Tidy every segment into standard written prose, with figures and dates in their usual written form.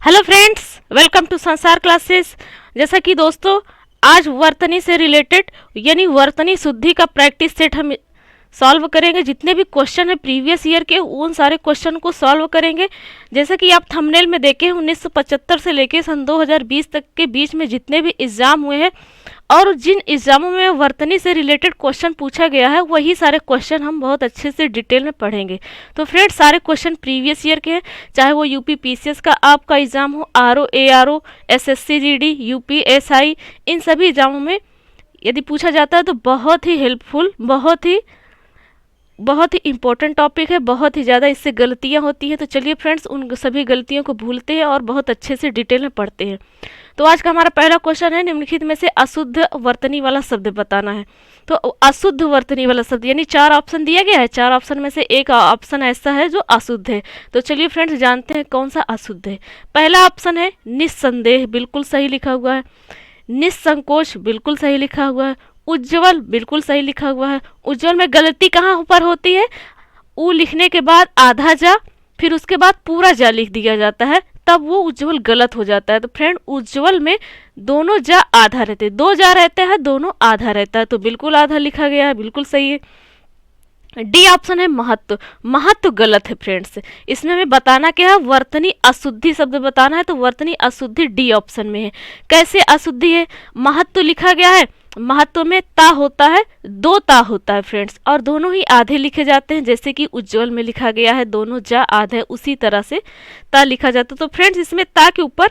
Hello friends, welcome to संसार classes. जैसा कि दोस्तों आज वर्तनी से रिलेटेड यानी वर्तनी शुद्धि का प्रैक्टिस सेट हम सॉल्व करेंगे। जितने भी क्वेश्चन है प्रीवियस ईयर के उन सारे क्वेश्चन को सॉल्व करेंगे। जैसा कि आप थंबनेल में देखे 1975 से लेके सन 2020 तक के बीच में जितने भी एग्जाम हुए हैं और जिन एग्जामों में वर्तनी से रिलेटेड क्वेश्चन पूछा गया है वही सारे क्वेश्चन हम बहुत अच्छे से डिटेल में पढ़ेंगे। तो फ्रेंड्स सारे क्वेश्चन प्रीवियस ईयर के हैं, चाहे वो यूपी पीसीएस का आपका एग्जाम हो, RO ARO, SSC GD, UP SI, इन सभी एग्जामों में यदि पूछा जाता है तो बहुत ही हेल्पफुल, बहुत ही इंपॉर्टेंट टॉपिक है। बहुत ही ज़्यादा इससे गलतियां होती हैं। तो चलिए फ्रेंड्स उन सभी गलतियों को भूलते हैं और बहुत अच्छे से डिटेल में पढ़ते हैं। तो आज का हमारा पहला क्वेश्चन है, निम्नलिखित में से अशुद्ध वर्तनी वाला शब्द बताना है। तो अशुद्ध वर्तनी वाला शब्द यानी 4 ऑप्शन दिया गया है, 4 ऑप्शन में से एक ऑप्शन ऐसा है जो अशुद्ध है। तो चलिए फ्रेंड्स जानते हैं कौन सा अशुद्ध है। पहला ऑप्शन है निस्संदेह, बिल्कुल सही लिखा हुआ है। निस्संकोच, बिल्कुल सही लिखा हुआ है। उज्ज्वल, बिल्कुल सही लिखा हुआ है। उज्ज्वल में गलती कहाँ पर होती है? उ लिखने के बाद आधा जा फिर उसके बाद पूरा जा लिख दिया जाता है, तब वो उज्ज्वल गलत हो जाता है। तो फ्रेंड उज्ज्वल में दोनों जा आधा रहते हैं, 2 जा रहते हैं, दोनों आधा रहता है, तो बिल्कुल आधा लिखा गया है, बिल्कुल सही है। डी ऑप्शन है महत्व। महत्व गलत है फ्रेंड्स। इसमें हमें बताना क्या है? वर्तनी अशुद्धि शब्द बताना है, तो वर्तनी अशुद्धि डी ऑप्शन में है। कैसे अशुद्धि है? महत्व लिखा गया है, महत्व में ता होता है, 2 ता होता है फ्रेंड्स, और दोनों ही आधे लिखे जाते हैं। जैसे कि उज्ज्वल में लिखा गया है दोनों जा आधे, उसी तरह से ता लिखा जाता है। तो फ्रेंड्स इसमें ता के ऊपर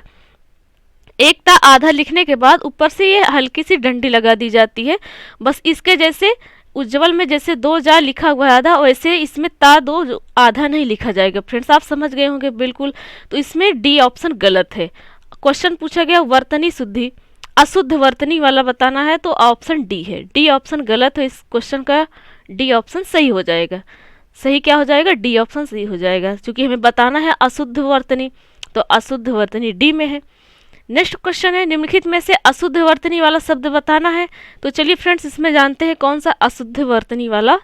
एक ता आधा लिखने के बाद ऊपर से ये हल्की सी डंडी लगा दी जाती है। बस इसके जैसे उज्ज्वल में जैसे 2 जा लिखा हुआ है आधा, वैसे इसमें ता 2 आधा नहीं लिखा जाएगा। फ्रेंड्स आप समझ गए होंगे बिल्कुल। तो इसमें डी ऑप्शन गलत है। क्वेश्चन पूछा गया वर्तनी शुद्धि अशुद्ध वर्तनी वाला बताना है, तो ऑप्शन डी है। डी ऑप्शन गलत है। इस क्वेश्चन का डी ऑप्शन सही हो जाएगा। सही क्या हो जाएगा? डी ऑप्शन सही हो जाएगा, क्योंकि हमें बताना है अशुद्ध वर्तनी, तो अशुद्ध वर्तनी डी में है। नेक्स्ट क्वेश्चन है, निम्नलिखित में से अशुद्ध वर्तनी वाला शब्द बताना है। तो चलिए फ्रेंड्स इसमें जानते हैं कौन सा अशुद्ध वर्तनी वाला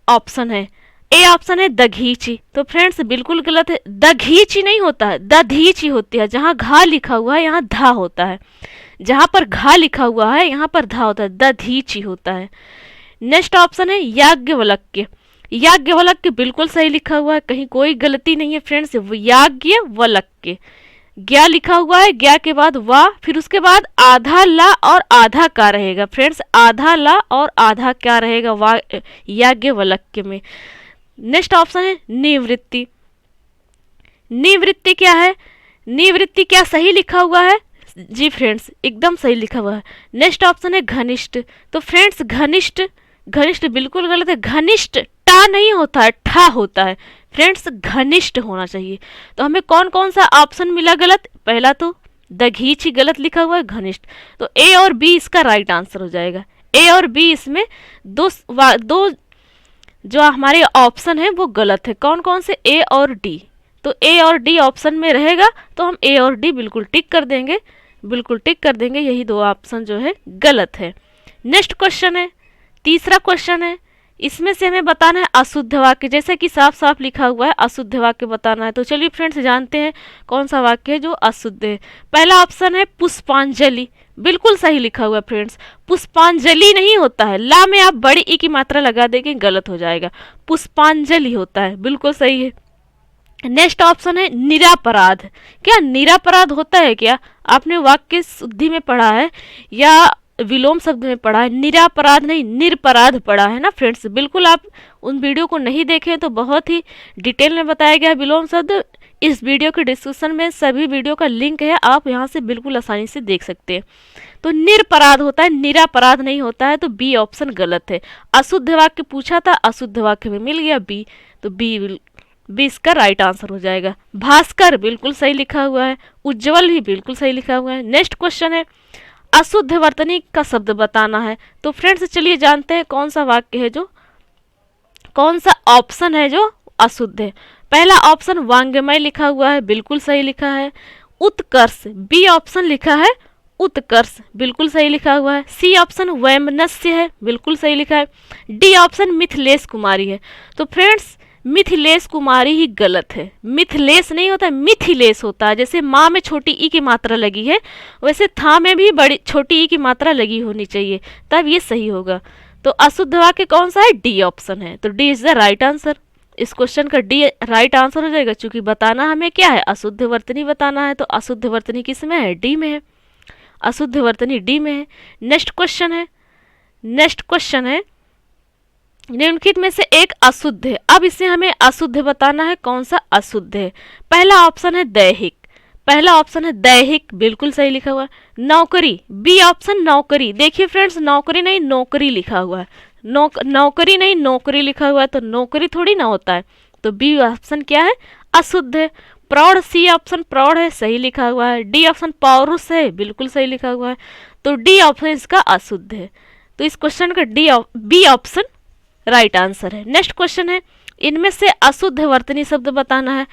ऑप्शन है। ए ऑप्शन है दघीची। तो फ्रेंड्स बिल्कुल गलत है। दघीची नहीं होता है, दधीची होती है। जहाँ घा लिखा हुआ है यहाँ धा होता है, जहाँ पर घा लिखा हुआ है यहाँ पर धा होता है, दधीची होता है। नेक्स्ट ऑप्शन है याज्ञवल्क्य। याज्ञवल्क्य बिल्कुल सही लिखा हुआ है, कहीं कोई गलती नहीं है फ्रेंड्स। याज्ञवल्क्य, ज्ञा लिखा हुआ है, ज्ञा के बाद वा, फिर उसके बाद आधा ला और आधा का रहेगा फ्रेंड्स। आधा ला और आधा क्या रहेगा वा याज्ञवल्क्य में। नेक्स्ट ऑप्शन है निवृत्ति। निवृत्ति क्या है? निवृत्ति क्या सही लिखा हुआ है? जी फ्रेंड्स एकदम सही लिखा हुआ है। नेक्स्ट ऑप्शन है घनिष्ठ। तो फ्रेंड्स घनिष्ठ, घनिष्ठ बिल्कुल गलत है। घनिष्ठ टा नहीं होता है, ठा होता है फ्रेंड्स, घनिष्ठ होना चाहिए। तो हमें कौन कौन सा ऑप्शन मिला गलत? पहला तो दघीची गलत लिखा हुआ है, घनिष्ठ। तो ए और बी इसका राइट आंसर हो जाएगा। ए और बी इसमें दो जो हमारे ऑप्शन है वो गलत है। कौन कौन से? ए और डी। तो ए और डी ऑप्शन में रहेगा, तो हम ए और डी बिल्कुल टिक कर देंगे, बिल्कुल टिक कर देंगे। यही 2 ऑप्शन जो है गलत है। नेक्स्ट क्वेश्चन है, तीसरा क्वेश्चन है, इसमें से हमें बताना है अशुद्ध वाक्य। जैसे कि साफ साफ लिखा हुआ है अशुद्ध वाक्य बताना है। तो चलिए फ्रेंड्स जानते हैं कौन सा वाक्य है जो अशुद्ध है। पहला ऑप्शन है पुष्पांजलि। बिल्कुल सही लिखा हुआ है फ्रेंड्स। पुष्पांजलि नहीं होता है, ला में आप बड़ी ई की मात्रा लगा देंगे, गलत हो जाएगा। पुष्पांजलि होता है, बिल्कुल सही है। नेक्स्ट ऑप्शन है निरापराध। क्या निरापराध होता है? क्या आपने वाक्य शुद्धि में पढ़ा है या विलोम शब्द में पढ़ा है? निरापराध नहीं, निरपराध पढ़ा है ना फ्रेंड्स। बिल्कुल आप उन वीडियो को नहीं देखे तो बहुत ही डिटेल में बताया गया है विलोम शब्द। इस वीडियो के डिस्क्रिप्शन में सभी वीडियो का लिंक है, आप यहाँ से बिल्कुल आसानी से देख सकते हैं। तो निरपराध होता है, निरापराध नहीं होता है, तो बी ऑप्शन गलत है। अशुद्ध वाक्य पूछा था, अशुद्ध वाक्य में मिल गया बी, तो बी इसका राइट आंसर हो जाएगा। भास्कर बिल्कुल सही लिखा हुआ है। उज्ज्वल भी बिल्कुल सही लिखा हुआ है। नेक्स्ट क्वेश्चन है अशुद्ध वर्तनी का शब्द बताना है। तो फ्रेंड्स चलिए जानते हैं कौन सा वाक्य है जो, कौन सा ऑप्शन है जो अशुद्ध है। पहला ऑप्शन वांग्मय लिखा हुआ है, बिल्कुल सही लिखा है। उत्कर्ष, बी ऑप्शन लिखा है उत्कर्ष, बिल्कुल सही लिखा हुआ है। सी ऑप्शन वैमनस्य है, बिल्कुल सही लिखा है। डी ऑप्शन मिथिलेश कुमारी है। तो फ्रेंड्स मिथिलेश कुमारी ही गलत है। मिथिलेश नहीं होता, मिथिलेश होता है। जैसे माँ में छोटी ई की मात्रा लगी है, वैसे था में भी बड़ी छोटी ई की मात्रा लगी होनी चाहिए, तब ये सही होगा। तो अशुद्ध वाक्य कौन सा है? डी ऑप्शन है। तो D is the right answer. इस क्वेश्चन का डी राइट आंसर हो जाएगा, क्योंकि बताना हमें क्या है? अशुद्ध वर्तनी बताना है। तो अशुद्ध वर्तनी किस में है? डी में है। अशुद्ध वर्तनी डी में है। नेक्स्ट क्वेश्चन है निम्नलिखित में से एक अशुद्ध है। अब इसे हमें अशुद्ध बताना है, कौन सा अशुद्ध है। पहला ऑप्शन है दैहिक, बिल्कुल सही लिखा हुआ है। नौकरी, बी ऑप्शन नौकरी। देखिए फ्रेंड्स, नौकरी नहीं नौकरी लिखा हुआ है, नौकरी नहीं नौकरी लिखा हुआ है, तो नौकरी थोड़ी ना होता है। तो बी ऑप्शन क्या है? अशुद्ध है। प्रौढ़, सी ऑप्शन प्रौढ़ है, सही लिखा हुआ है। डी ऑप्शन पौरुष है, बिल्कुल सही लिखा हुआ है। तो डी ऑप्शन इसका अशुद्ध है। तो इस क्वेश्चन का बी ऑप्शन राइट आंसर है। नेक्स्ट क्वेश्चन है, इनमें से अशुद्ध वर्तनी शब्द बताना है।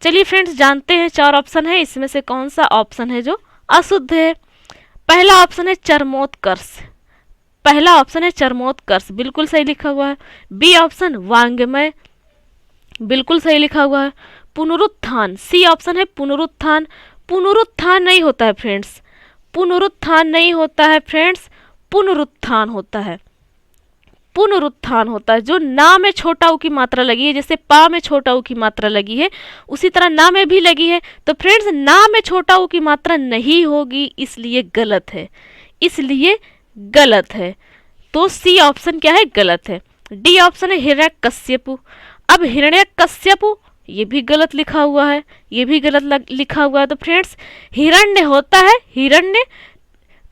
चलिए फ्रेंड्स जानते हैं, 4 ऑप्शन है, इसमें से कौन सा ऑप्शन है जो अशुद्ध है। पहला ऑप्शन है चरमोत्कर्ष, बिल्कुल सही लिखा हुआ है। बी ऑप्शन वांग्मय, बिल्कुल सही लिखा हुआ है। पुनरुत्थान, सी ऑप्शन है पुनरुत्थान नहीं होता है फ्रेंड्स, पुनरुत्थान होता है। जो ना में छोटा ऊ की मात्रा लगी है, जैसे पा में छोटा ऊ की मात्रा लगी है, उसी तरह ना में भी लगी है। तो फ्रेंड्स ना में छोटा ऊ की मात्रा नहीं होगी, इसलिए गलत है। तो सी ऑप्शन क्या है? गलत है। डी ऑप्शन है हिरण्यकश्यपु। अब हिरण्यकश्यपु ये भी गलत लिखा हुआ है, तो फ्रेंड्स हिरण्य होता है,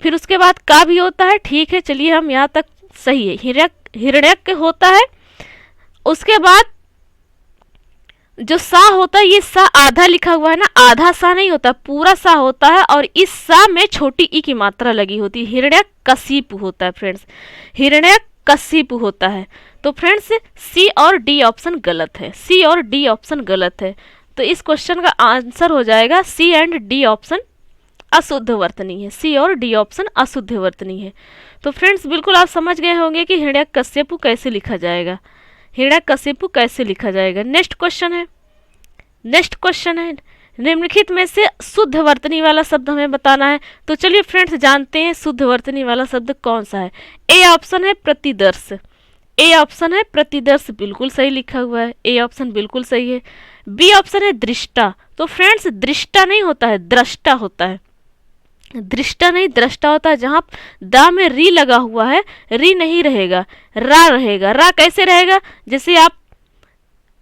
फिर उसके बाद का भी होता है। ठीक है, चलिए हम यहाँ तक सही है। हिरण्यक होता है, उसके बाद जो सा होता है, ये सा आधा लिखा हुआ है ना, आधा सा नहीं होता, पूरा सा होता है, और इस सा में छोटी ई की मात्रा लगी होती है। हिरण्यकशिपु होता है फ्रेंड्स, हिरण्यकशिपु होता है। तो फ्रेंड्स सी और डी ऑप्शन गलत है। तो इस क्वेश्चन का आंसर हो जाएगा सी एंड डी ऑप्शन अशुद्ध वर्तनी है। सी और डी ऑप्शन अशुद्ध वर्तनी है। तो फ्रेंड्स बिल्कुल आप समझ गए होंगे कि हिरण्यकश्यपु कैसे लिखा जाएगा, नेक्स्ट क्वेश्चन है निम्नलिखित में से शुद्ध वर्तनी वाला शब्द हमें बताना है। तो चलिए फ्रेंड्स जानते हैं शुद्ध वर्तनी वाला शब्द कौन सा है। ए ऑप्शन है प्रतिदर्श, बिल्कुल सही लिखा हुआ है, ए ऑप्शन बिल्कुल सही है। बी ऑप्शन है दृष्टा। तो फ्रेंड्स दृष्टा नहीं होता है, दृष्टा होता है। दृष्टा होता है। जहाँ दा में री लगा हुआ है, री नहीं रहेगा, रा रहेगा। रा कैसे रहेगा? जैसे आप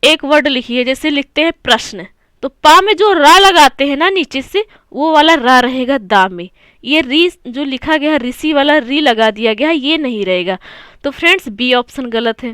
एक वर्ड लिखिए, जैसे लिखते हैं प्रश्न, तो पा में जो रा लगाते हैं ना नीचे से, वो वाला रा रहेगा दा में। ये री जो लिखा गया है, ऋषि वाला री लगा दिया गया है, ये नहीं रहेगा। तो फ्रेंड्स बी ऑप्शन गलत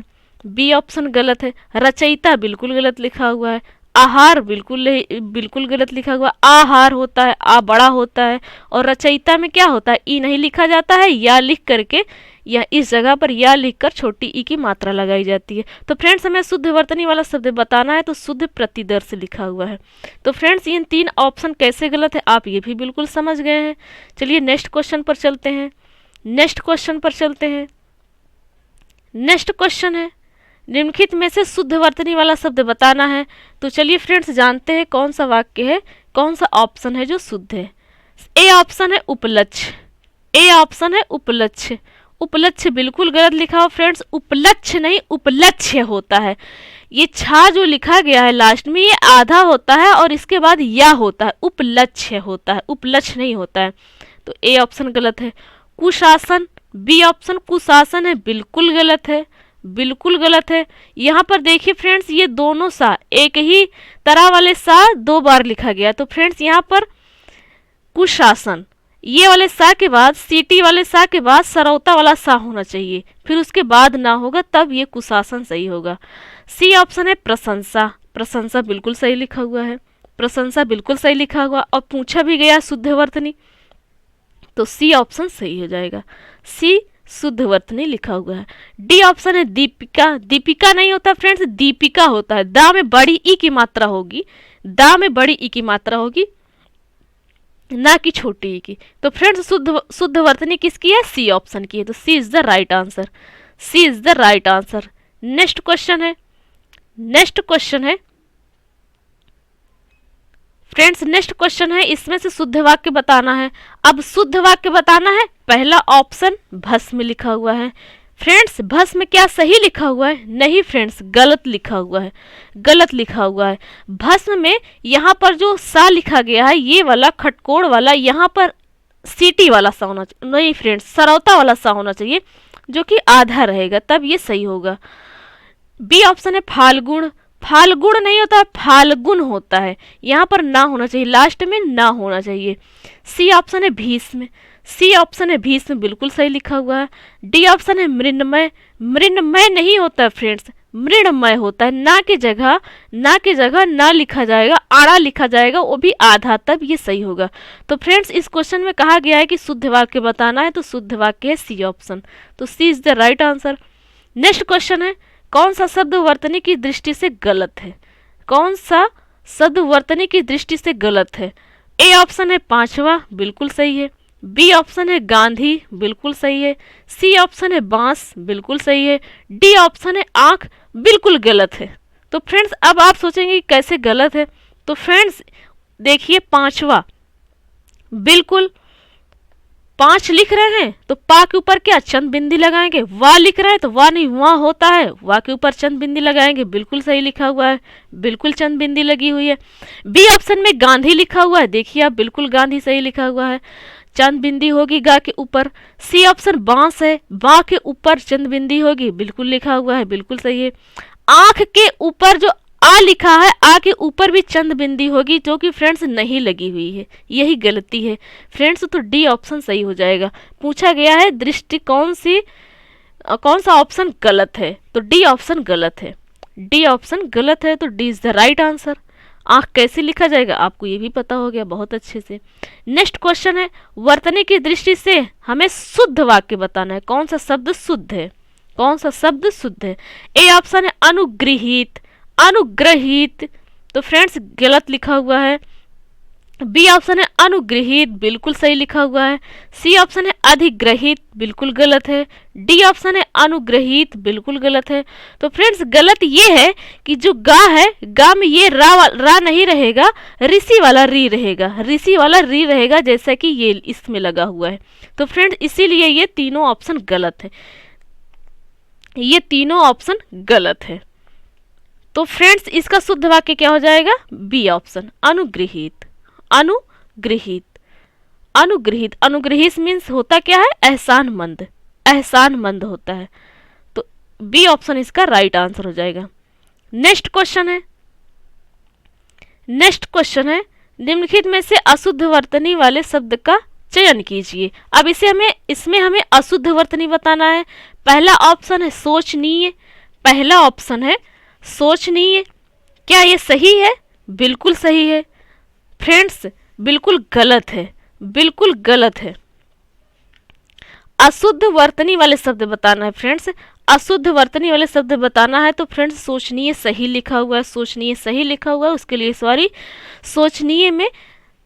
है। रचयिता बिल्कुल गलत लिखा हुआ है। आहार बिल्कुल गलत लिखा हुआ। आहार होता है, आ बड़ा होता है, और रचयिता में क्या होता है? ई नहीं लिखा जाता है, या लिख करके, या इस जगह पर या लिखकर छोटी ई की मात्रा लगाई जाती है। तो फ्रेंड्स हमें शुद्ध वर्तनी वाला शब्द बताना है, तो शुद्ध प्रतिदर्श लिखा हुआ है। तो फ्रेंड्स इन 3 ऑप्शन कैसे गलत है आप ये भी बिल्कुल समझ गए हैं। चलिए नेक्स्ट क्वेश्चन पर चलते हैं। नेक्स्ट क्वेश्चन है निम्नलिखित में से शुद्ध वर्तनी वाला शब्द बताना है। तो चलिए फ्रेंड्स जानते हैं कौन सा वाक्य है, कौन सा ऑप्शन है जो शुद्ध है। ए ऑप्शन है उपलक्ष्य। उपलक्ष्य बिल्कुल गलत लिखा हो फ्रेंड्स, उपलक्ष्य नहीं उपलक्ष्य होता है। ये छा जो लिखा गया है लास्ट में, ये आधा होता है और इसके बाद या होता है, उपलक्ष्य होता है, उपलक्ष्य नहीं होता है। तो ए ऑप्शन गलत है। कुशासन, बी ऑप्शन कुशासन है, बिल्कुल गलत है। यहाँ पर देखिए फ्रेंड्स, ये दोनों सा एक ही तरह वाले सा 2 बार लिखा गया। तो फ्रेंड्स यहाँ पर कुशासन, ये वाले सा के बाद, सीटी वाले सा के बाद सरौता वाला सा होना चाहिए, फिर उसके बाद ना होगा, तब ये कुशासन सही होगा। सी ऑप्शन है प्रशंसा बिल्कुल सही लिखा हुआ, और पूछा भी गया शुद्ध वर्तनी, तो सी ऑप्शन सही हो जाएगा। सी शुद्ध वर्तनी लिखा हुआ है। डी ऑप्शन है दीपिका नहीं होता फ्रेंड्स, दीपिका होता है। दा में बड़ी ई की मात्रा होगी, ना कि छोटी ई की। तो फ्रेंड्स शुद्ध वर्तनी किसकी है? सी ऑप्शन की है। तो सी is the right answer. Next question है नेक्स्ट क्वेश्चन है फ्रेंड्स, नेक्स्ट क्वेश्चन है, इसमें से शुद्ध वाक्य बताना है। अब शुद्ध वाक्य बताना है, पहला ऑप्शन भस्म लिखा हुआ है। फ्रेंड्स भस्म क्या सही लिखा हुआ है? नहीं फ्रेंड्स, गलत लिखा हुआ है, गलत लिखा हुआ है। भस्म में यहाँ पर जो सा लिखा गया है, ये वाला खटकोड़ वाला, यहाँ पर सीटी वाला सा होना चाहिए। नहीं फ्रेंड्स, सरौता वाला सा होना चाहिए, जो कि आधा रहेगा, तब ये सही होगा। बी ऑप्शन है फाल्गुन। फाल्गुन नहीं होता है, फाल्गुन होता है, यहाँ पर ना होना चाहिए, लास्ट में ना होना चाहिए। सी ऑप्शन है भीष्म। सी ऑप्शन है भीष्म, बिल्कुल सही लिखा हुआ है। डी ऑप्शन है मृण्मय। मृण्मय नहीं होता है फ्रेंड्स, मृण्मय होता है। ना की जगह ना लिखा जाएगा, आड़ा लिखा जाएगा, वो भी आधा, तब ये सही होगा। तो फ्रेंड्स इस क्वेश्चन में कहा गया है कि शुद्ध वाक्य बताना है, तो शुद्ध वाक्य है सी ऑप्शन, तो सी is the right answer. Next question है, कौन सा शब्द वर्तनी की दृष्टि से गलत है? कौन सा शब्द वर्तनी की दृष्टि से गलत है? ए ऑप्शन है पांचवा, बिल्कुल सही है। बी ऑप्शन है गांधी, बिल्कुल सही है। सी ऑप्शन है बांस, बिल्कुल सही है। डी ऑप्शन है आंख, बिल्कुल गलत है। तो फ्रेंड्स अब आप सोचेंगे कैसे गलत है, तो फ्रेंड्स देखिए पांचवा, बिल्कुल 5 लिख रहे हैं तो पा के ऊपर क्या चंद बिंदी लगाएंगे, वाह लिख रहे हैं तो वाह नहीं वहाँ होता है, वाह के ऊपर चंद बिंदी लगाएंगे, बिल्कुल सही लिखा हुआ है, बिल्कुल चंद बिंदी लगी हुई है। बी ऑप्शन में गांधी लिखा हुआ है, देखिए आप बिल्कुल गांधी सही लिखा हुआ है, चंद बिंदी होगी गा के ऊपर। सी ऑप्शन बांस है, बा के ऊपर चंद बिंदी होगी, बिल्कुल लिखा हुआ है, बिल्कुल सही है। आंख के ऊपर जो आ लिखा है, आ के ऊपर भी चंद बिंदी होगी, जो कि फ्रेंड्स नहीं लगी हुई है, यही गलती है फ्रेंड्स। तो डी ऑप्शन सही हो जाएगा। पूछा गया है दृष्टिकोण से कौन सा ऑप्शन गलत है, तो डी ऑप्शन गलत है, डी ऑप्शन गलत है, तो D is the right answer. आंख कैसे लिखा जाएगा आपको ये भी पता हो गया बहुत अच्छे से। नेक्स्ट क्वेश्चन है, वर्तनी की दृष्टि से हमें शुद्ध वाक्य बताना है, कौन सा शब्द शुद्ध है, कौन सा शब्द शुद्ध है। ए ऑप्शन है अनुग्रहित, अनुग्रहित, तो फ्रेंड्स गलत लिखा हुआ है। बी ऑप्शन है अनुग्रहित, बिल्कुल सही लिखा हुआ है। सी ऑप्शन है अधिग्रहित, बिल्कुल गलत है। डी ऑप्शन है अनुग्रहित, बिल्कुल गलत है। तो फ्रेंड्स गलत ये है कि जो गा है, गा में ये रा नहीं रहेगा, ऋषि वाला री रहेगा, ऋषि वाला री रहेगा, जैसा कि ये इसमें लगा हुआ है। तो फ्रेंड्स इसीलिए ये तीनों ऑप्शन गलत है, ये तीनों ऑप्शन गलत है। तो फ्रेंड्स इसका शुद्ध वाक्य क्या हो जाएगा? बी ऑप्शन, अनुग्रहित, अनुग्रहित, अनुग्रहित। अनुग्रहित मीन्स होता क्या है? एहसानमंद, एहसानमंद होता है। तो बी ऑप्शन इसका राइट आंसर हो जाएगा। नेक्स्ट क्वेश्चन है, नेक्स्ट क्वेश्चन है, निम्नलिखित में से अशुद्ध वर्तनी वाले शब्द का चयन कीजिए। अब इसमें हमें अशुद्ध वर्तनी बताना है। पहला ऑप्शन है सोचनीय, पहला ऑप्शन है सोचनीय, क्या ये सही है? बिल्कुल सही है। फ्रेंड्स बिल्कुल गलत है, बिल्कुल गलत है। अशुद्ध वर्तनी वाले शब्द बताना है फ्रेंड्स, अशुद्ध वर्तनी वाले शब्द बताना है। तो फ्रेंड्स सोचनीय सही लिखा हुआ है, सोचनीय सही लिखा हुआ है, उसके लिए सॉरी।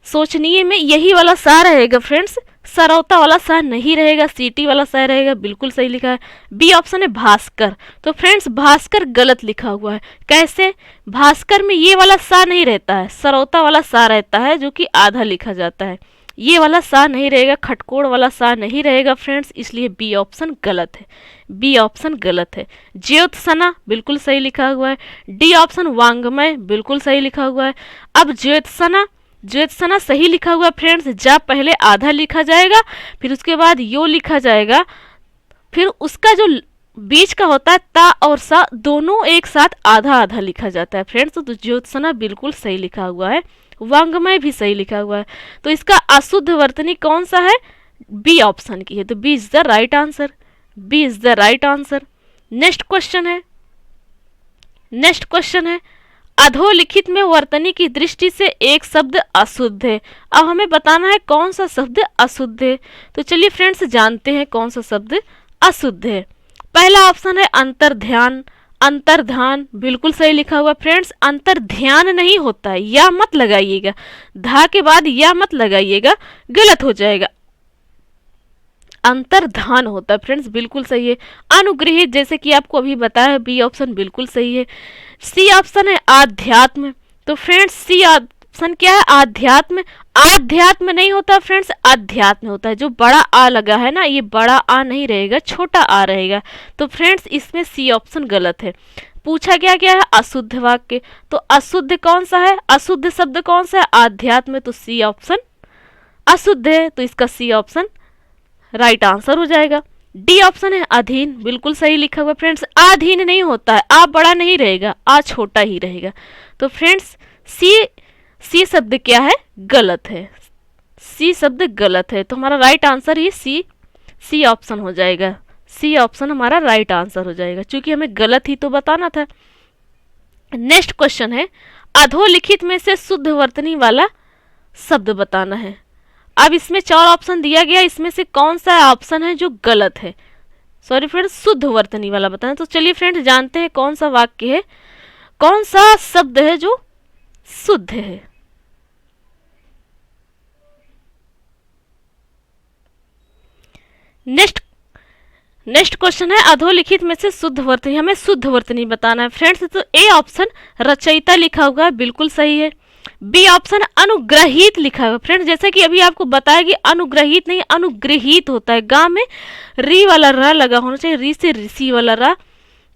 सोचनीय में यही वाला सा रहेगा फ्रेंड्स, सरौता वाला सा नहीं रहेगा, सीटी वाला सा रहेगा, बिल्कुल सही लिखा है। बी ऑप्शन है भास्कर, तो फ्रेंड्स भास्कर गलत लिखा हुआ है। कैसे? भास्कर में ये वाला सा नहीं रहता है, सरौता वाला सा रहता है, जो कि आधा लिखा जाता है। ये वाला सा नहीं रहेगा, खटकोड़ वाला सा नहीं रहेगा फ्रेंड्स, इसलिए बी ऑप्शन गलत है, बी ऑप्शन गलत है। ज्योत्सना बिल्कुल सही लिखा हुआ है। डी ऑप्शन वांग्मय, बिल्कुल सही लिखा हुआ है। अब ज्योत्सना, ज्योत्सना सही लिखा हुआ फ्रेंड्स, जा पहले आधा लिखा जाएगा, फिर उसके बाद यो लिखा जाएगा, फिर उसका जो बीच का होता है ता और सा दोनों एक साथ आधा आधा लिखा जाता है फ्रेंड्स। तो ज्योत्सना बिल्कुल सही लिखा हुआ है, वांग्मय भी सही लिखा हुआ है। तो इसका अशुद्ध वर्तनी कौन सा है? बी ऑप्शन की है, तो B is the right answer, B is the right answer. Next question है, नेक्स्ट क्वेश्चन है, अधोलिखित में वर्तनी की दृष्टि से एक शब्द अशुद्ध है। अब हमें बताना है कौन सा शब्द अशुद्ध है। तो चलिए फ्रेंड्स जानते हैं कौन सा शब्द अशुद्ध है। पहला ऑप्शन है अंतर्ध्यान, अंतर्ध्यान बिल्कुल सही लिखा हुआ फ्रेंड्स। अंतर्ध्यान नहीं होता है, या मत लगाइएगा, धा के बाद या मत लगाइएगा, गलत हो जाएगा। अंतर्धान होता है फ्रेंड्स, बिल्कुल सही है। अनुग्रहित जैसे कि आपको अभी बताया, बी ऑप्शन बिल्कुल सही है। सी ऑप्शन है आध्यात्म, तो फ्रेंड्स सी ऑप्शन क्या है, आध्यात्म। आध्यात्म नहीं होता फ्रेंड्स, अध्यात्म होता है। जो बड़ा आ लगा है ना, ये बड़ा आ नहीं रहेगा, छोटा आ रहेगा। तो फ्रेंड्स इसमें सी ऑप्शन गलत है। पूछा गया क्या है, अशुद्ध वाक्य, तो अशुद्ध कौन सा है, अशुद्ध शब्द कौन सा है, आध्यात्म, तो सी ऑप्शन अशुद्ध है, तो इसका सी ऑप्शन राइट आंसर हो जाएगा। डी ऑप्शन है अधीन, बिल्कुल सही लिखा हुआ फ्रेंड्स। अधीन नहीं होता है, आ बड़ा नहीं रहेगा, आ छोटा ही रहेगा। तो फ्रेंड्स सी शब्द क्या है, गलत है। सी शब्द गलत है, तो हमारा राइट आंसर ही सी ऑप्शन हो जाएगा। सी ऑप्शन हमारा राइट आंसर हो जाएगा, क्योंकि हमें गलत ही तो बताना था। नेक्स्ट क्वेश्चन है, अधोलिखित में से शुद्ध वर्तनी वाला शब्द बताना है। अब इसमें 4 ऑप्शन दिया गया, इसमें से कौन सा ऑप्शन है जो गलत है, सॉरी फ्रेंड्स, शुद्ध वर्तनी वाला बताना। तो चलिए फ्रेंड्स जानते हैं कौन सा वाक्य है, कौन सा शब्द है जो शुद्ध है। नेक्स्ट क्वेश्चन है, अधोलिखित में से शुद्ध वर्तनी, हमें शुद्ध वर्तनी बताना है फ्रेंड्स। तो ए ऑप्शन रचयिता लिखा हुआ है, बिल्कुल सही है। बी ऑप्शन अनुग्रहित लिखा हुआ है फ्रेंड्स, जैसे कि अभी आपको बताया कि अनुग्रहित नहीं अनुग्रहित होता है, गा में री वाला रा लगा होना चाहिए, री से ऋषि वाला रा।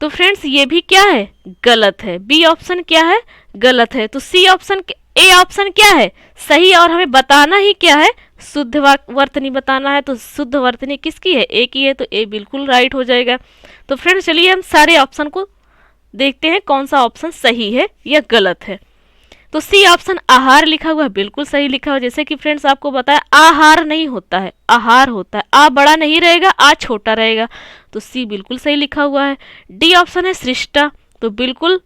तो फ्रेंड्स ये भी क्या है, गलत है। बी ऑप्शन क्या है, गलत है। तो सी ऑप्शन, ए ऑप्शन क्या है, सही। और हमें बताना ही क्या है, शुद्ध वर्तनी बताना है। तो शुद्ध वर्तनी किसकी है, ए की है, तो ए बिल्कुल राइट हो जाएगा। तो फ्रेंड्स चलिए हम सारे ऑप्शन को देखते हैं कौन सा ऑप्शन सही है या गलत है। तो सी ऑप्शन आहार लिखा हुआ है, बिल्कुल सही लिखा हुआ है। जैसे कि फ्रेंड्स आपको बताया आहार नहीं होता है, आहार होता है। आ बड़ा नहीं रहेगा, आ छोटा रहेगा, तो सी बिल्कुल सही लिखा हुआ है। डी ऑप्शन है सृष्टा, तो बिल्कुल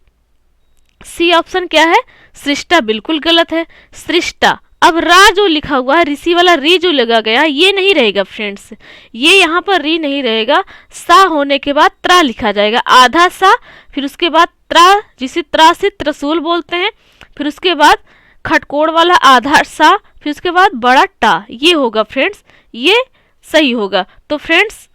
सी ऑप्शन क्या है, सृष्टा, बिल्कुल गलत है। सृष्टा, अब रा जो लिखा हुआ है, ऋषि वाला री जो लगा गया, ये नहीं रहेगा फ्रेंड्स, ये यहाँ पर री नहीं रहेगा। सा होने के बाद त्रा लिखा जाएगा, आधा सा, फिर उसके बाद त्रा, जिसे त्रा से त्रिशूल बोलते हैं, फिर उसके बाद खटकोड़ वाला आधा सा, फिर उसके बाद बड़ा टा, ये होगा फ्रेंड्स, ये सही होगा। तो फ्रेंड्स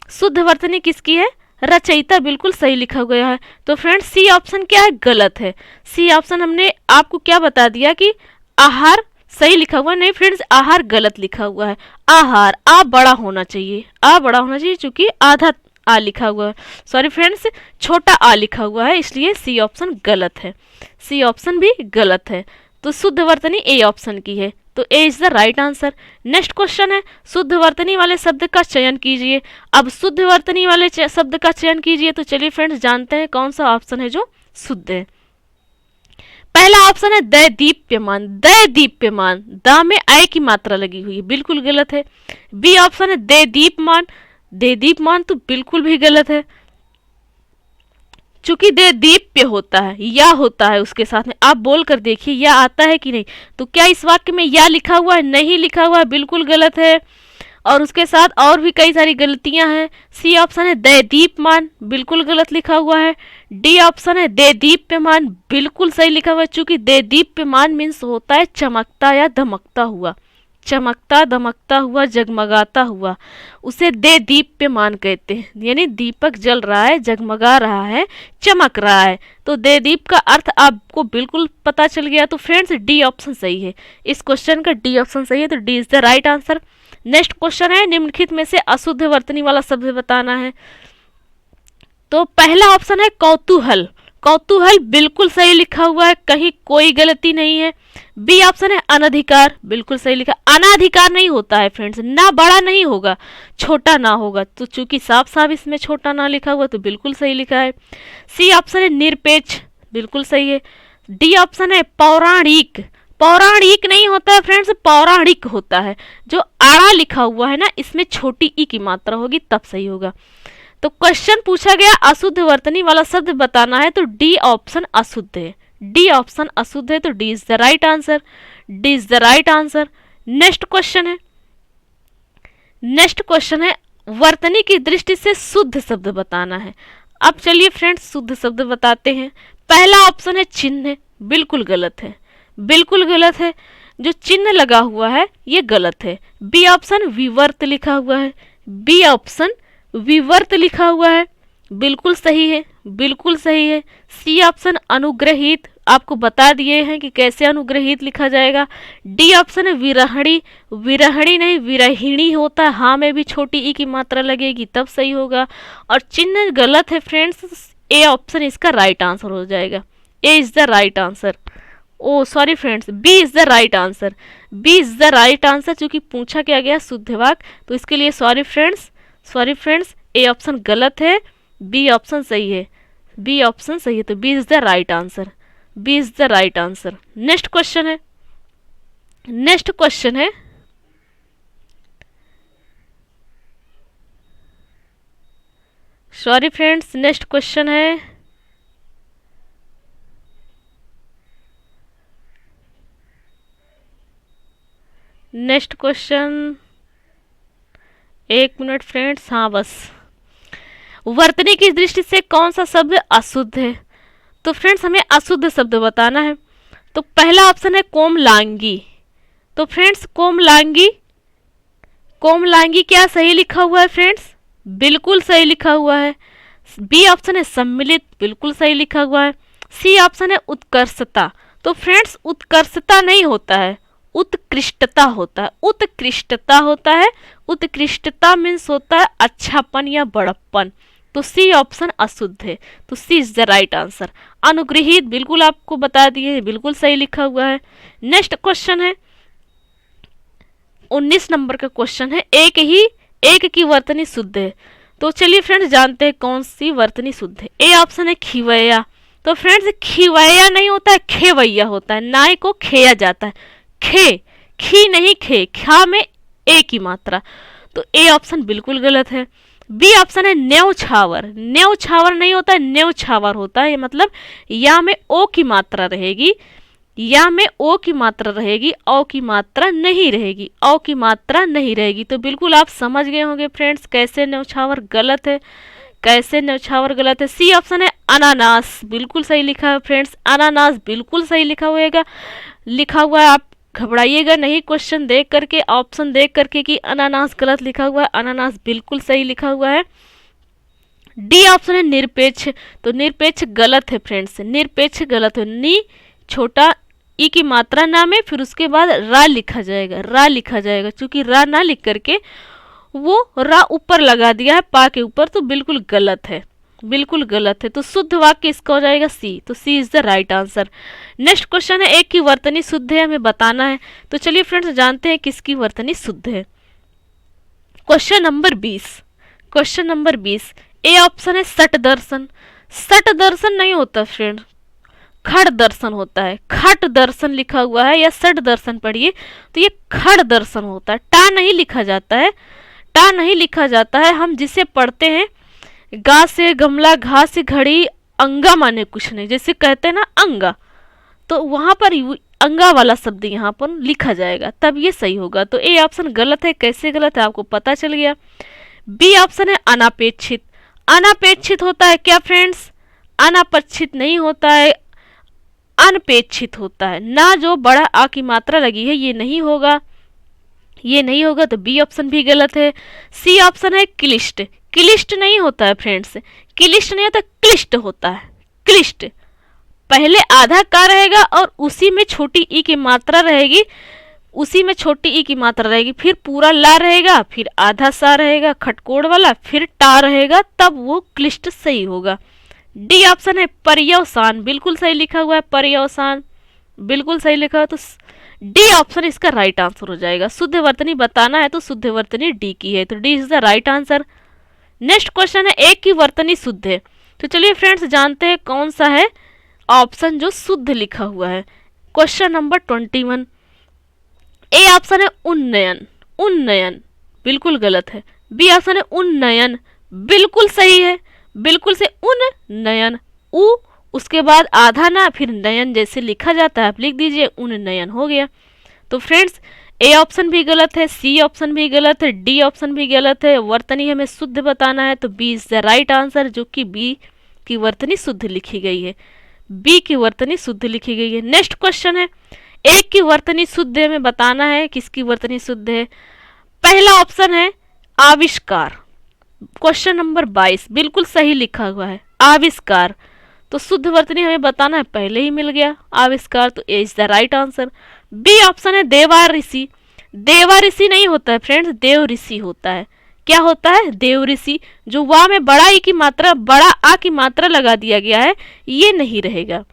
शुद्ध वर्तनी किसकी है, रचयिता, बिल्कुल सही लिखा गया है। तो फ्रेंड्स सी ऑप्शन क्या है, गलत है। सी ऑप्शन हमने आपको क्या बता दिया कि आहार सही लिखा हुआ है, नहीं फ्रेंड्स आहार गलत लिखा हुआ है। आहार, आ बड़ा होना चाहिए, आ बड़ा होना चाहिए, चूंकि आधा आ लिखा हुआ है, सॉरी फ्रेंड्स छोटा आ लिखा हुआ है, इसलिए सी ऑप्शन गलत है। सी ऑप्शन भी गलत है। तो शुद्ध वर्तनी ए ऑप्शन की है, तो A is the right answer. Next question है, शुद्ध वर्तनी वाले शब्द का चयन कीजिए। अब शुद्ध वर्तनी वाले शब्द का चयन कीजिए, तो चलिए फ्रेंड्स जानते हैं कौन सा ऑप्शन है जो शुद्ध है। पहला ऑप्शन है दैदीप्यमान, दैदीप्यमान, दा में आय की मात्रा लगी हुई है, बिल्कुल गलत है। बी ऑप्शन है देदीप्यमान, देदीप्यमान तो बिल्कुल भी गलत है, चूंकि देदीप्य होता है, या होता है उसके साथ में। आप बोल कर देखिए या आता है कि नहीं, तो क्या इस वाक्य में या लिखा हुआ है, नहीं लिखा हुआ है, बिल्कुल गलत है। और उसके साथ और भी कई सारी गलतियां हैं। सी ऑप्शन है दैदीप्यमान, बिल्कुल गलत लिखा हुआ है। डी ऑप्शन है देदीप्यमान, बिल्कुल सही लिखा हुआ है, चूंकि देदीप्यमान मीन्स होता है चमकता या धमकता हुआ, चमकता दमकता हुआ, जगमगाता हुआ, उसे देदीप्यमान कहते हैं। यानी दीपक जल रहा है, जगमगा रहा है, चमक रहा है, तो देदीप का अर्थ आपको बिल्कुल पता चल गया। तो फ्रेंड्स डी ऑप्शन सही है, इस क्वेश्चन का डी ऑप्शन सही है, तो D is the right answer. Next question है, निम्नलिखित में से अशुद्ध वर्तनी वाला शब्द बताना है। तो पहला ऑप्शन है कौतूहल, कौतूहल बिल्कुल सही लिखा हुआ है, कहीं कोई गलती नहीं है। बी ऑप्शन है अनधिकार, बिल्कुल सही लिखा। अनाधिकार नहीं होता है फ्रेंड्स, ना बड़ा नहीं होगा, छोटा ना होगा, तो चूंकि साफ साफ इसमें छोटा ना लिखा हुआ, तो बिल्कुल सही लिखा है। सी ऑप्शन है निरपेक्ष, बिल्कुल सही है। डी ऑप्शन है पौराणिक, पौराणिक नहीं होता है फ्रेंड्स, पौराणिक होता है। जो आड़ा लिखा हुआ है ना, इसमें छोटी ई की मात्रा होगी, तब सही होगा। तो क्वेश्चन पूछा गया अशुद्ध वर्तनी वाला शब्द बताना है, तो डी ऑप्शन अशुद्ध है, डी ऑप्शन अशुद्ध है, तो D is the right answer, D is the right answer. Next question है, नेक्स्ट क्वेश्चन है वर्तनी की दृष्टि से शुद्ध शब्द बताना है। अब चलिए फ्रेंड्स शुद्ध शब्द बताते हैं। पहला ऑप्शन है चिन्ह, बिल्कुल गलत है, बिल्कुल गलत है, जो चिन्ह लगा हुआ है ये गलत है। बी ऑप्शन विवर्त लिखा हुआ है, बी ऑप्शन विवर्त लिखा हुआ है, बिल्कुल सही है, बिल्कुल सही है। सी ऑप्शन अनुग्रहित, आपको बता दिए हैं कि कैसे अनुग्रहित लिखा जाएगा। डी ऑप्शन है विरहणी, विरहणी नहीं विरहिणी होता है, हाँ में भी छोटी ई की मात्रा लगेगी तब सही होगा। और चिन्ह गलत है फ्रेंड्स, ए ऑप्शन इसका राइट आंसर हो जाएगा। A is the right answer. Oh sorry friends, B is the right answer, B is the right answer, क्योंकि पूछा क्या गया शुद्ध वाक्य, तो इसके लिए sorry friends, sorry friends, A option गलत है, बी ऑप्शन सही है, बी ऑप्शन सही है, तो B is the right answer, B is the right answer. Next question है, नेक्स्ट क्वेश्चन है सॉरी फ्रेंड्स, नेक्स्ट क्वेश्चन है नेक्स्ट क्वेश्चन, एक मिनट फ्रेंड्स, हाँ बस। वर्तनी की दृष्टि से कौन सा शब्द अशुद्ध है? तो फ्रेंड्स हमें अशुद्ध शब्द बताना है। तो पहला ऑप्शन है कोमलांगी। तो फ्रेंड्स कोमलांगी, कोमलांगी क्या सही लिखा हुआ है फ्रेंड्स? बिल्कुल सही लिखा हुआ है। बी ऑप्शन है सम्मिलित, बिल्कुल सही लिखा हुआ है। सी ऑप्शन है उत्कर्षता। तो फ्रेंड्स उत्कर्षता नहीं होता है, उत्कृष्टता होता है, उत्कृष्टता होता है। उत्कृष्टता मीन्स होता है अच्छापन या बड़प्पन। तो सी ऑप्शन अशुद्ध है, तो सी इज द राइट आंसर। अनुग्रहित बिल्कुल आपको बता दिए, बिल्कुल सही लिखा हुआ है। नेक्स्ट क्वेश्चन है 19 नंबर का क्वेश्चन है, एक की वर्तनी शुद्ध है। तो चलिए फ्रेंड्स जानते हैं कौन सी वर्तनी शुद्ध है। ए ऑप्शन है खिवैया। तो फ्रेंड्स खिवैया नहीं होता है, खेवैया होता है, नाय को खेया जाता है। खे, खी नहीं खे, खा में ए की मात्रा, तो ए ऑप्शन बिल्कुल गलत है। बी ऑप्शन है न्यौछावर। न्यौछावर नहीं होता है, न्यौछावर होता है, ये मतलब या में ओ की मात्रा रहेगी, या में ओ की मात्रा रहेगी, औ की मात्रा नहीं रहेगी, औ की मात्रा नहीं रहेगी। तो बिल्कुल आप समझ गए होंगे फ्रेंड्स कैसे न्यौछावर गलत है, कैसे न्यौछावर गलत है। सी ऑप्शन है अनानास, बिल्कुल सही लिखा है फ्रेंड्स, अनानास बिल्कुल सही लिखा हुएगा, लिखा हुआ है। आप घबराइएगा नहीं क्वेश्चन देख करके, ऑप्शन देख करके कि अनानास गलत लिखा हुआ है, अनानास बिल्कुल सही लिखा हुआ है। डी ऑप्शन है निरपेक्ष। तो निरपेक्ष गलत है फ्रेंड्स, निरपेक्ष गलत है। नी छोटा ई की मात्रा ना में फिर उसके बाद रा लिखा जाएगा, रा लिखा जाएगा, क्योंकि रा ना लिख करके वो रा ऊपर लगा दिया है पा के ऊपर, तो बिल्कुल गलत है, बिल्कुल गलत है। तो शुद्ध वाक्य इसका हो जाएगा सी, तो सी is the right answer. Next question है एक की वर्तनी शुद्ध है, हमें बताना है। तो चलिए फ्रेंड्स जानते हैं किसकी वर्तनी शुद्ध है। Question number 20, question number 20, A option है सट दर्शन। सट दर्शन नहीं होता फ्रेंड, खड़ दर्शन होता है। खट दर्शन लिखा हुआ है या सट दर्शन पढ़िए तो ये खड़ दर्शन होता है, टा नहीं लिखा जाता है, टा नहीं लिखा जाता है। हम जिसे पढ़ते हैं गा से गमला, घा से घड़ी, अंगा माने कुछ नहीं, जैसे कहते हैं ना अंगा, तो वहां पर अंगा वाला शब्द यहाँ पर लिखा जाएगा, तब ये सही होगा। तो ए ऑप्शन गलत है, कैसे गलत है आपको पता चल गया। बी ऑप्शन है अनापेक्षित। अनापेक्षित होता है क्या फ्रेंड्स? अनापेक्षित नहीं होता है, अनपेक्षित होता है। ना जो बड़ा आ की मात्रा लगी है ये नहीं होगा, ये नहीं होगा, तो बी ऑप्शन भी गलत है। सी ऑप्शन है क्लिष्ट। क्लिष्ट नहीं होता है फ्रेंड्स, क्लिष्ट नहीं होता, क्लिष्ट होता है, क्लिष्ट। पहले आधा का रहेगा और उसी में छोटी ई की मात्रा रहेगी, उसी में छोटी ई की मात्रा रहेगी, फिर पूरा ला रहेगा, फिर आधा सा रहेगा खटकोड़ वाला, फिर टा रहेगा, तब वो क्लिष्ट सही होगा। डी ऑप्शन है पर्यवसान, बिल्कुल सही लिखा हुआ है, पर्यवसान बिल्कुल सही लिखा है, तो डी ऑप्शन इसका राइट आंसर हो जाएगा। शुद्ध वर्तनी बताना है तो शुद्ध वर्तनी डी की है, तो D is the right answer. Next question है एक की वर्तनी शुद्ध है। तो चलिए फ्रेंड्स जानते हैं कौन सा है ऑप्शन जो शुद्ध लिखा हुआ है। क्वेश्चन नंबर 21, ए ऑप्शन है उन्नयन। उन्नयन बिल्कुल गलत है। बी ऑप्शन है उन्नयन, बिल्कुल सही है, बिल्कुल से उन्नयन, उ उसके बाद आधा ना फिर नयन जैसे लिखा जाता है आप लिख दीजिए, उन्नयन हो गया। तो फ्रेंड्स ए ऑप्शन भी गलत है, सी ऑप्शन भी गलत है, डी ऑप्शन भी गलत है। वर्तनी हमें शुद्ध बताना है तो B is the right answer, जो कि बी की वर्तनी शुद्ध लिखी गई है, बी की वर्तनी शुद्ध लिखी गई है। नेक्स्ट क्वेश्चन है एक की वर्तनी शुद्ध है, हमें बताना है किसकी वर्तनी शुद्ध है। पहला ऑप्शन है आविष्कार। क्वेश्चन नंबर 22 बिल्कुल सही लिखा हुआ है, आविष्कार। तो शुद्ध वर्तनी हमें बताना है, पहले ही मिल गया आविष्कार, तो A is the right answer. B option है देवा ऋषि। देवा ऋषि नहीं होता है फ्रेंड्स, देव ऋषि होता है। क्या होता है? देव ऋषि। जो वा में बड़ा ई की मात्रा, बड़ा आ की मात्रा लगा दिया गया है, ये नहीं रहेगा,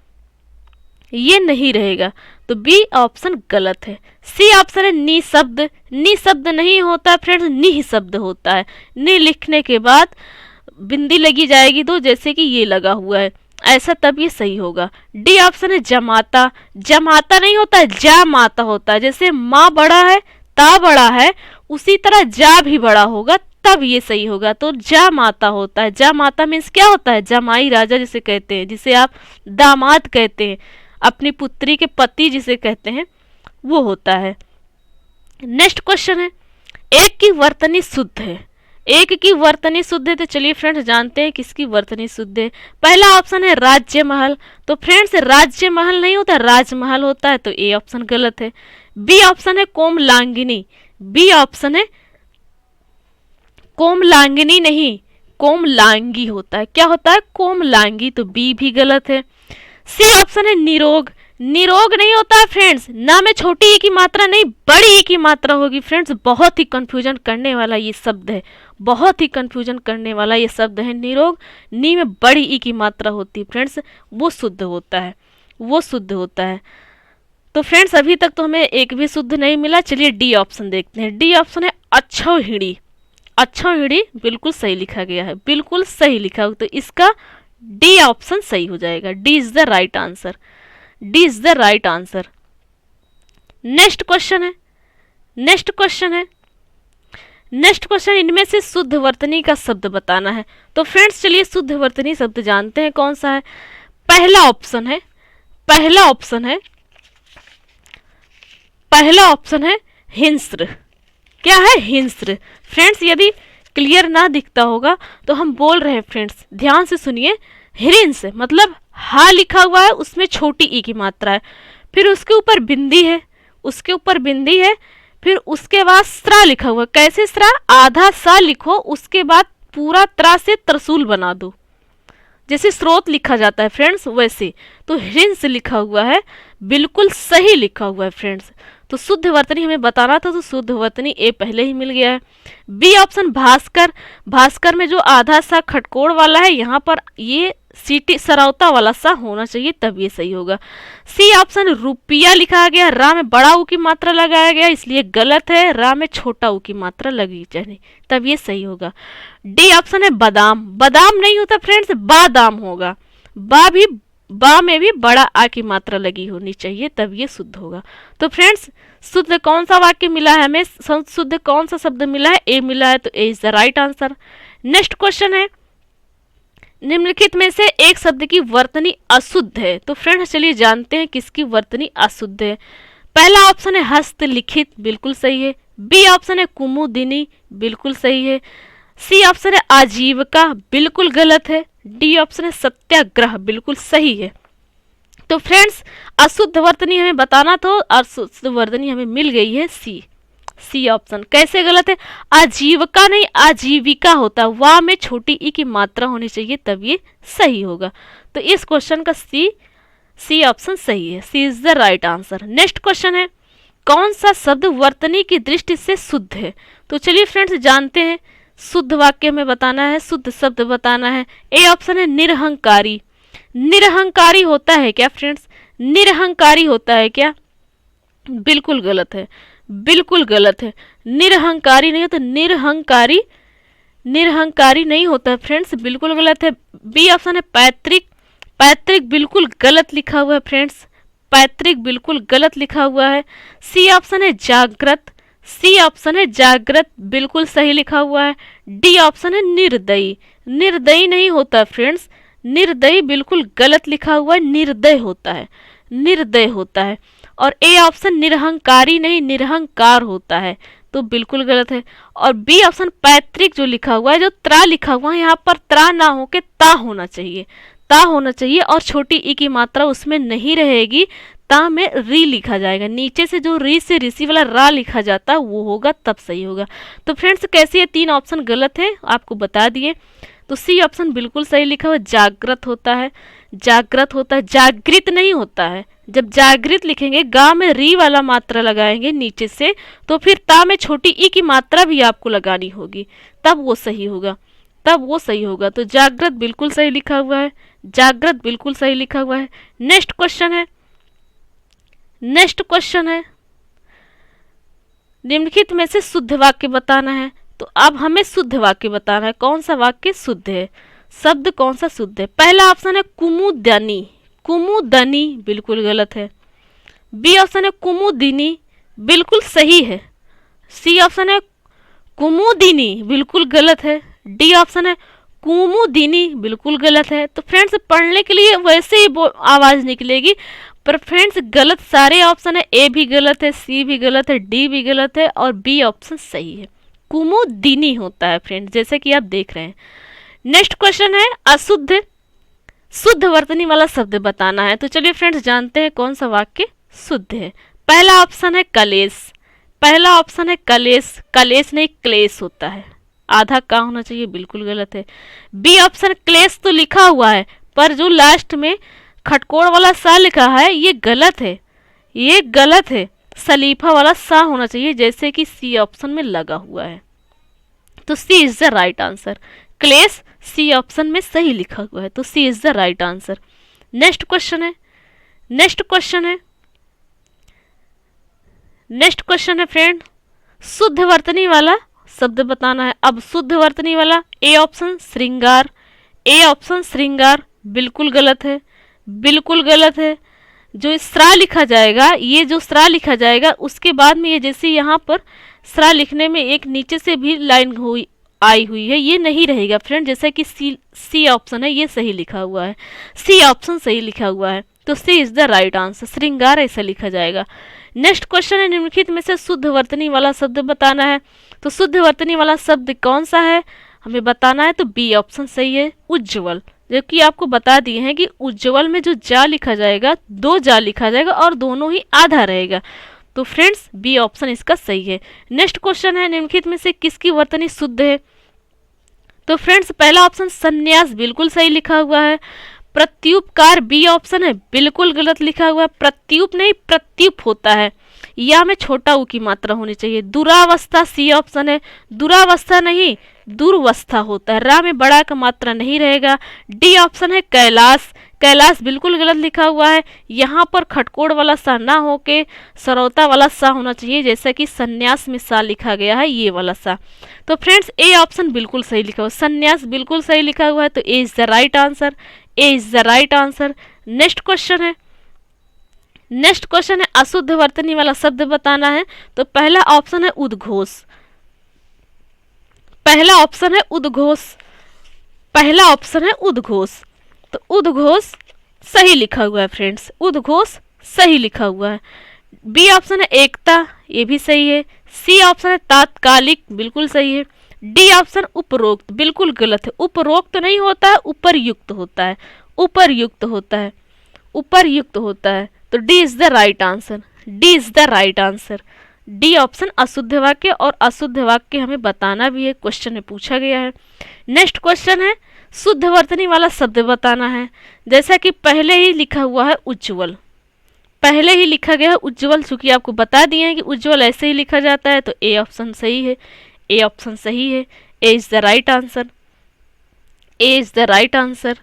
ये नहीं रहेगा। तो बी ऑप्शन गलत है। सी ऑप्शन है निशब्द। निशब्द नहीं होता है फ्रेंड्स, निह शब्द होता है। नि लिखने के बाद बिंदी लगी जाएगी, तो जैसे कि ये लगा हुआ है ऐसा, तब ये सही होगा। डी ऑप्शन है जमाता। जमाता नहीं होता है, जा माता होता है। जैसे माँ बड़ा है, ता बड़ा है, उसी तरह जा भी बड़ा होगा, तब ये सही होगा। तो जा माता होता है। जा माता मीन्स क्या होता है? जमाई राजा जिसे कहते हैं, जिसे आप दामाद कहते हैं, अपनी पुत्री के पति जिसे कहते हैं, वो होता है। नेक्स्ट क्वेश्चन है, एक की वर्तनी शुद्ध है। एक की वर्तनी शुद्ध है, तो चलिए फ्रेंड्स जानते हैं किसकी वर्तनी शुद्ध है। पहला ऑप्शन है राज्य महल। तो फ्रेंड्स राज्य महल नहीं होता, राजमहल होता है, तो ए ऑप्शन गलत है। बी ऑप्शन है कोमलांगिनी। बी ऑप्शन है कोमलांगिनी नहीं, कोमलांगी होता है। क्या होता है? कोमलांगी, तो बी भी गलत है। सी ऑप्शन है निरोग। निरोग नहीं होता है फ्रेंड्स, ना में छोटी ई की मात्रा नहीं, बड़ी ई की मात्रा होगी। फ्रेंड्स बहुत ही कंफ्यूजन करने वाला ये शब्द है, बहुत ही कंफ्यूजन करने वाला ये शब्द है निरोग। नी में बड़ी ई की मात्रा होती है फ्रेंड्स, वो शुद्ध होता है, वो शुद्ध होता है। तो फ्रेंड्स अभी तक तो हमें एक भी शुद्ध नहीं मिला। चलिए डी ऑप्शन देखते हैं। डी ऑप्शन है अक्षौहिणी। अक्षौहिणी बिल्कुल सही लिखा गया है, बिल्कुल सही लिखा हो, तो इसका डी ऑप्शन सही हो जाएगा। D is the right answer. D is the right answer. Next question है, नेक्स्ट क्वेश्चन है, नेक्स्ट क्वेश्चन, इनमें से शुद्ध वर्तनी का शब्द बताना है। तो फ्रेंड्स चलिए शुद्ध वर्तनी शब्द जानते हैं कौन सा है। पहला ऑप्शन है, पहला ऑप्शन है, पहला ऑप्शन है हिंस्र। क्या है? हिंस्र। फ्रेंड्स यदि क्लियर ना दिखता होगा तो हम बोल रहे हैं फ्रेंड्स, ध्यान से सुनिए। हिरिंस मतलब हा लिखा हुआ है, उसमें छोटी ई की मात्रा है, फिर उसके ऊपर बिंदी है, उसके ऊपर बिंदी है, फिर उसके बाद स्रा लिखा हुआ है। कैसे स्रा? आधा सा लिखो, उसके बाद पूरा त्रा से त्रिशूल बना दो, जैसे स्रोत लिखा जाता है फ्रेंड्स वैसे। तो हिंस लिखा हुआ है, बिल्कुल सही लिखा हुआ है फ्रेंड्स। तो शुद्ध वर्तनी हमें बताना था, तो शुद्ध वर्तनी ए पहले ही मिल गया है। B option Bhaskar. भास्कर में जो आधा सा खटकोड़ वाला है, यहाँ पर ये सीटी सरौता वाला सा होना चाहिए, तब ये सही होगा। सी ऑप्शन रुपया लिखा गया, रा में बड़ा ऊ की मात्रा लगाया गया, इसलिए गलत है। रा में छोटा ऊ की मात्रा लगी चाहिए, तब ये सही होगा। डी ऑप्शन है बादाम। बादाम नहीं होता फ्रेंड्स, बादाम होगा। बा में भी बड़ा आ की मात्रा लगी होनी चाहिए, तब ये शुद्ध होगा। तो फ्रेंड्स शुद्ध कौन सा वाक्य मिला है हमें, शुद्ध कौन सा शब्द मिला है? ए मिला है, तो A is the right answer. Next question है, निम्नलिखित में से एक शब्द की वर्तनी अशुद्ध है। तो फ्रेंड्स चलिए जानते हैं किसकी वर्तनी अशुद्ध है। पहला ऑप्शन है हस्तलिखित, बिल्कुल सही है। बी ऑप्शन है कुमुदिनी, बिल्कुल सही है। सी ऑप्शन है आजीविका, बिल्कुल गलत है। डी ऑप्शन है सत्याग्रह, बिल्कुल सही है। तो फ्रेंड्स अशुद्ध वर्तनी हमें बताना था, अशुद्ध वर्तनी हमें मिल गई है सी। सी ऑप्शन कैसे गलत है? आजीविका नहीं, आजीविका होता है, वाह में छोटी ई की मात्रा होनी चाहिए, तब ये सही होगा। तो इस क्वेश्चन का सी ऑप्शन सही है, C is the right answer. Next question है, कौन सा शब्द वर्तनी की दृष्टि से शुद्ध है? तो चलिए फ्रेंड्स जानते हैं, शुद्ध वाक्य में बताना है, शुद्ध शब्द बताना है। ए ऑप्शन है निरहंकारी। निरहंकारी होता है क्या फ्रेंड्स? निरहंकारी होता है क्या? बिल्कुल गलत है, बिल्कुल गलत है। निरहंकारी नहीं होता, निरहंकारी, निरहंकारी नहीं होता है फ्रेंड्स, बिल्कुल गलत है। बी ऑप्शन है पैतृक। पैतृक बिल्कुल गलत लिखा हुआ है फ्रेंड्स, पैतृक बिल्कुल गलत लिखा हुआ है। सी ऑप्शन है जागृत। सी ऑप्शन है जागृत, बिल्कुल सही लिखा हुआ है। डी ऑप्शन है निर्दयी। निर्दयी नहीं होता फ्रेंड्स, निर्दयी बिल्कुल गलत लिखा हुआ है, निर्दय होता है, निर्दय होता है। और ए ऑप्शन निरहंकारी नहीं, निरहंकार होता है, तो बिल्कुल गलत है। और बी ऑप्शन पैतृक जो लिखा हुआ है, जो त्रा लिखा हुआ है, यहाँ पर त्रा ना हो के ता होना चाहिए, ता होना चाहिए और छोटी ई की मात्रा उसमें नहीं रहेगी, ता में री लिखा जाएगा। नीचे से जो री से ऋषि वाला रा लिखा जाता है वो होगा, तब सही होगा। तो फ्रेंड्स कैसे ये 3 ऑप्शन गलत है आपको बता दिए। तो सी ऑप्शन बिल्कुल सही लिखा हुआ, जागृत होता है, जागृत होता है, जागृत नहीं होता है। जब जागृत लिखेंगे गा में री वाला मात्रा लगाएंगे नीचे से, तो फिर ता में छोटी ई की मात्रा भी आपको लगानी होगी, तब वो सही होगा, तब वो सही होगा। तो जागृत बिल्कुल सही लिखा हुआ है, जागृत बिल्कुल सही लिखा हुआ है। नेक्स्ट क्वेश्चन है, नेक्स्ट क्वेश्चन है, निम्नलिखित में से शुद्ध वाक्य बताना है। तो अब हमें शुद्ध वाक्य बताना है, कौन सा वाक्य शुद्ध है, शब्द कौन सा शुद्ध है। पहला ऑप्शन है कुमुदनी, कुमुदनी बिल्कुल गलत है। बी ऑप्शन है कुमुदिनी, बिल्कुल सही है। सी ऑप्शन है कुमुदिनी, बिल्कुल गलत है। डी ऑप्शन है कुमुदिनी, बिल्कुल गलत है। तो फ्रेंड्स पढ़ने के लिए वैसे ही आवाज निकलेगी, पर फ्रेंड्स गलत सारे ऑप्शन है, ए भी गलत है, सी भी गलत है, डी भी गलत है और बी ऑप्शन सही है। कुमुदिनी होता है फ्रेंड्स, जैसे कि आप देख रहे हैं। नेक्स्ट क्वेश्चन है अशुद्ध शुद्ध वर्तनी वाला शब्द बताना है। तो चलिए फ्रेंड्स जानते हैं कौन सा वाक्य शुद्ध है। पहला ऑप्शन है कलेश, पहला ऑप्शन है कलेश, कलेश नहीं क्लेश होता है, आधा का होना चाहिए, बिल्कुल गलत है। बी ऑप्शन क्लेश तो लिखा हुआ है, पर जो लास्ट में खटकोड़ वाला सा लिखा है ये गलत है, ये गलत है। सलीफा वाला सा होना चाहिए, जैसे कि सी ऑप्शन में लगा हुआ है। तो सी इज द राइट आंसर। क्लेश सी ऑप्शन में सही लिखा हुआ है, तो सी is the right answer. Next question है, नेक्स्ट क्वेश्चन है, नेक्स्ट क्वेश्चन है फ्रेंड, शुद्ध वर्तनी वाला शब्द बताना है। अब शुद्ध वर्तनी वाला ए ऑप्शन श्रृंगार, ए ऑप्शन श्रृंगार बिल्कुल गलत है, बिल्कुल गलत है। जो स्रा लिखा जाएगा, ये जो स्रा लिखा जाएगा उसके बाद में ये जैसे यहाँ पर स्रा लिखने में एक नीचे से भी लाइन हुई आई हुई है, ये नहीं रहेगा फ्रेंड, जैसा कि सी ऑप्शन है ये सही लिखा हुआ है, सी ऑप्शन सही लिखा हुआ है। तो सी इज द राइट आंसर, श्रृंगार ऐसा लिखा जाएगा। नेक्स्ट क्वेश्चन है निम्नलिखित में से शुद्ध वर्तनी वाला शब्द बताना है। तो शुद्ध वर्तनी वाला शब्द कौन सा है हमें बताना है। तो बी ऑप्शन सही है, उज्ज्वल। जबकि आपको बता दिए हैं कि उज्ज्वल में जो जा लिखा जाएगा, 2 जा लिखा जाएगा और दोनों ही आधा रहेगा। तो फ्रेंड्स बी ऑप्शन इसका सही है। नेक्स्ट क्वेश्चन है निम्नलिखित में से किसकी वर्तनी शुद्ध है। तो फ्रेंड्स पहला ऑप्शन संन्यास बिल्कुल सही लिखा हुआ है। प्रत्युपकार बी ऑप्शन है बिल्कुल गलत लिखा हुआ है, प्रत्युप नहीं प्रत्युप होता है, या में छोटा ऊ की मात्रा होनी चाहिए। दुरावस्था सी ऑप्शन है, दुरावस्था नहीं दुर्वस्था होता है, रा में बड़ा का मात्रा नहीं रहेगा। डी ऑप्शन है कैलाश, कैलाश बिल्कुल गलत लिखा हुआ है, यहाँ पर खटकोड़ वाला सा ना होके सरौता वाला सा होना चाहिए, जैसा कि संन्यास में सा लिखा गया है, ये वाला सा। तो फ्रेंड्स ए ऑप्शन बिल्कुल सही लिखा हुआ, संन्यास बिल्कुल सही लिखा हुआ है, तो A is the right answer, A is the right answer. Next question है, नेक्स्ट क्वेश्चन है अशुद्ध वर्तनी वाला शब्द बताना है। तो पहला ऑप्शन है उद्घोष, पहला ऑप्शन है उद्घोष, पहला ऑप्शन है उद्घोष। तो उद्घोष सही लिखा हुआ है फ्रेंड्स, उद्घोष सही लिखा हुआ है। बी ऑप्शन है एकता, ये भी सही है। सी ऑप्शन है तात्कालिक, बिल्कुल सही है। डी ऑप्शन उपरोक्त बिल्कुल गलत है, उपरोक्त नहीं होता है, उपरयुक्त होता है, उपरयुक्त होता है, उपरयुक्त होता है। तो D is the right answer, D is the right answer. D option अशुद्ध वाक्य, और अशुद्ध वाक्य हमें बताना भी है, क्वेश्चन में पूछा गया है। नेक्स्ट क्वेश्चन है शुद्ध वर्तनी वाला शब्द बताना है। जैसा कि पहले ही लिखा हुआ है उज्ज्वल, पहले ही लिखा गया है उज्ज्वल, चूंकि आपको बता दिए हैं कि उज्ज्वल ऐसे ही लिखा जाता है, तो ए ऑप्शन सही है, ए ऑप्शन सही है, A is the right answer, A is the right answer,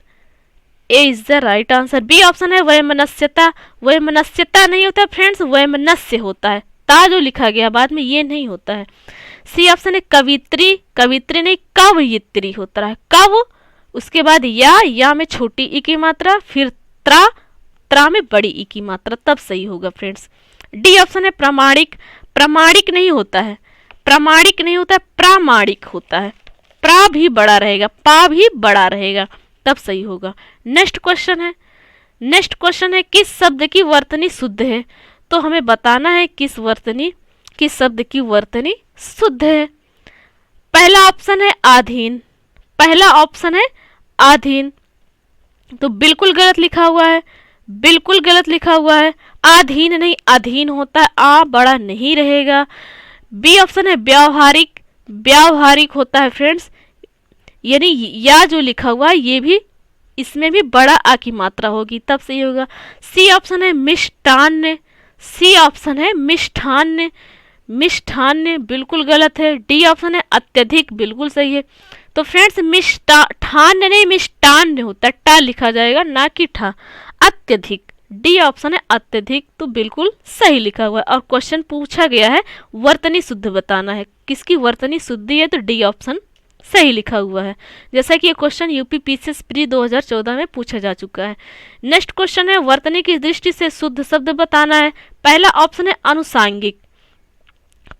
A is the right answer. B option है वैमनस्यता, वैमनस्यता नहीं होता फ्रेंड्स, वैमनस्य होता है, ता जो लिखा गया बाद में ये नहीं होता है। सी ऑप्शन है कवित्री, कवित्री नहीं कवयित्री होता है, कव उसके बाद या में छोटी ई की मात्रा, फिर त्रा, त्रा में बड़ी ई की मात्रा, तब सही होगा फ्रेंड्स। डी ऑप्शन है प्रामाणिक, प्रामाणिक नहीं होता है, प्रामाणिक नहीं होता है, प्रामाणिक होता है, प्रा भी बड़ा रहेगा, पा भी बड़ा रहेगा, तब सही होगा। नेक्स्ट क्वेश्चन है, नेक्स्ट क्वेश्चन है किस शब्द की वर्तनी शुद्ध है। तो हमें बताना है किस वर्तनी, किस शब्द की वर्तनी शुद्ध है। पहला ऑप्शन है आधीन, पहला ऑप्शन है आधीन। तो बिल्कुल गलत लिखा हुआ है, बिल्कुल गलत लिखा हुआ है। अधीन नहीं, अधीन होता है, आ बड़ा नहीं रहेगा। बी ऑप्शन है व्यावहारिक, व्यावहारिक होता है फ्रेंड्स, यानी या जो लिखा हुआ है ये भी, इसमें भी बड़ा आ की मात्रा होगी तब सही होगा। सी ऑप्शन है मिष्टान्न, सी ऑप्शन है मिष्ठान्न, मिष्ठान्न बिल्कुल गलत है। डी ऑप्शन है अत्यधिक, बिल्कुल सही है। तो फ्रेंड्स मिष्ठान्न नहीं मिष्टान्न होता है, टा लिखा जाएगा ना कि ठा, अत्यधिक। डी ऑप्शन है अत्यधिक, तो बिल्कुल सही लिखा हुआ है। और क्वेश्चन पूछा गया है वर्तनी शुद्ध बताना है, किसकी वर्तनी शुद्धि है, तो डी ऑप्शन सही लिखा हुआ है। जैसा कि ये क्वेश्चन यूपी पीसीएस प्री 2014 में पूछा जा चुका है। नेक्स्ट क्वेश्चन है वर्तनी की दृष्टि से शुद्ध शब्द बताना है। पहला ऑप्शन है अनुसांगिक,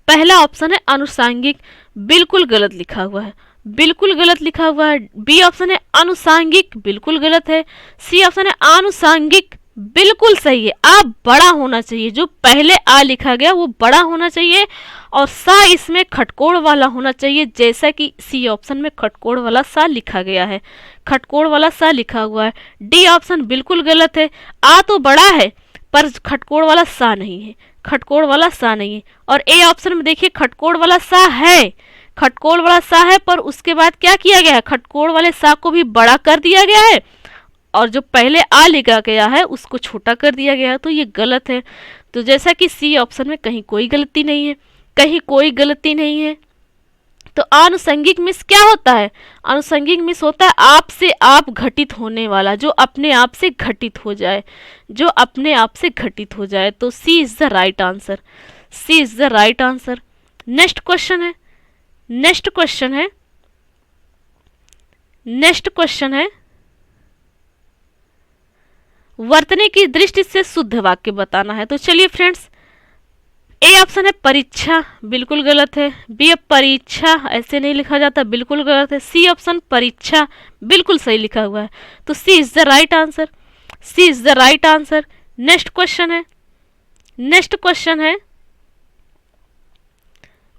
पहला ऑप्शन है अनुसांगिक, बिल्कुल गलत लिखा हुआ है, बिल्कुल गलत लिखा हुआ है। बी ऑप्शन है अनुसांगिक, बिल्कुल गलत है। सी ऑप्शन है आनुसांगिक, बिल्कुल सही है। आ बड़ा होना चाहिए, जो पहले आ लिखा गया वो बड़ा होना चाहिए, और सा इसमें खटकोड़ वाला होना चाहिए, जैसा कि सी ऑप्शन में खटकोड़ वाला सा लिखा गया है, खटकोड़ वाला सा लिखा हुआ है। डी ऑप्शन बिल्कुल गलत है, आ तो बड़ा है पर खटकोड़ वाला सा नहीं है, खटकोड़ वाला सा नहीं है। और ए ऑप्शन में देखिए खटकोड़ वाला सा है, खटकोड़ वाला सा है, पर उसके बाद क्या किया गया है, खटकोड़ वाले सा को भी बड़ा कर दिया गया है, और जो पहले आ लिखा गया है उसको छोटा कर दिया गया है, तो ये गलत है। तो जैसा कि सी ऑप्शन में कहीं कोई गलती नहीं है, कहीं कोई गलती नहीं है। तो आनुषंगिक मिस क्या होता है, आनुषंगिक मिस होता है आप से आप घटित होने वाला, जो अपने आप से घटित हो जाए, जो अपने आप से घटित हो जाए। तो सी is the right answer, C is the right answer. Next question है, नेक्स्ट क्वेश्चन है, नेक्स्ट क्वेश्चन है वर्तनी की दृष्टि से शुद्ध वाक्य बताना है। तो चलिए फ्रेंड्स, ए ऑप्शन है परीक्षा, बिल्कुल गलत है। बी परीक्षा ऐसे नहीं लिखा जाता, बिल्कुल गलत है। सी ऑप्शन परीक्षा, बिल्कुल सही लिखा हुआ है। तो सी is the right answer, C is the right answer. Next question है, नेक्स्ट क्वेश्चन है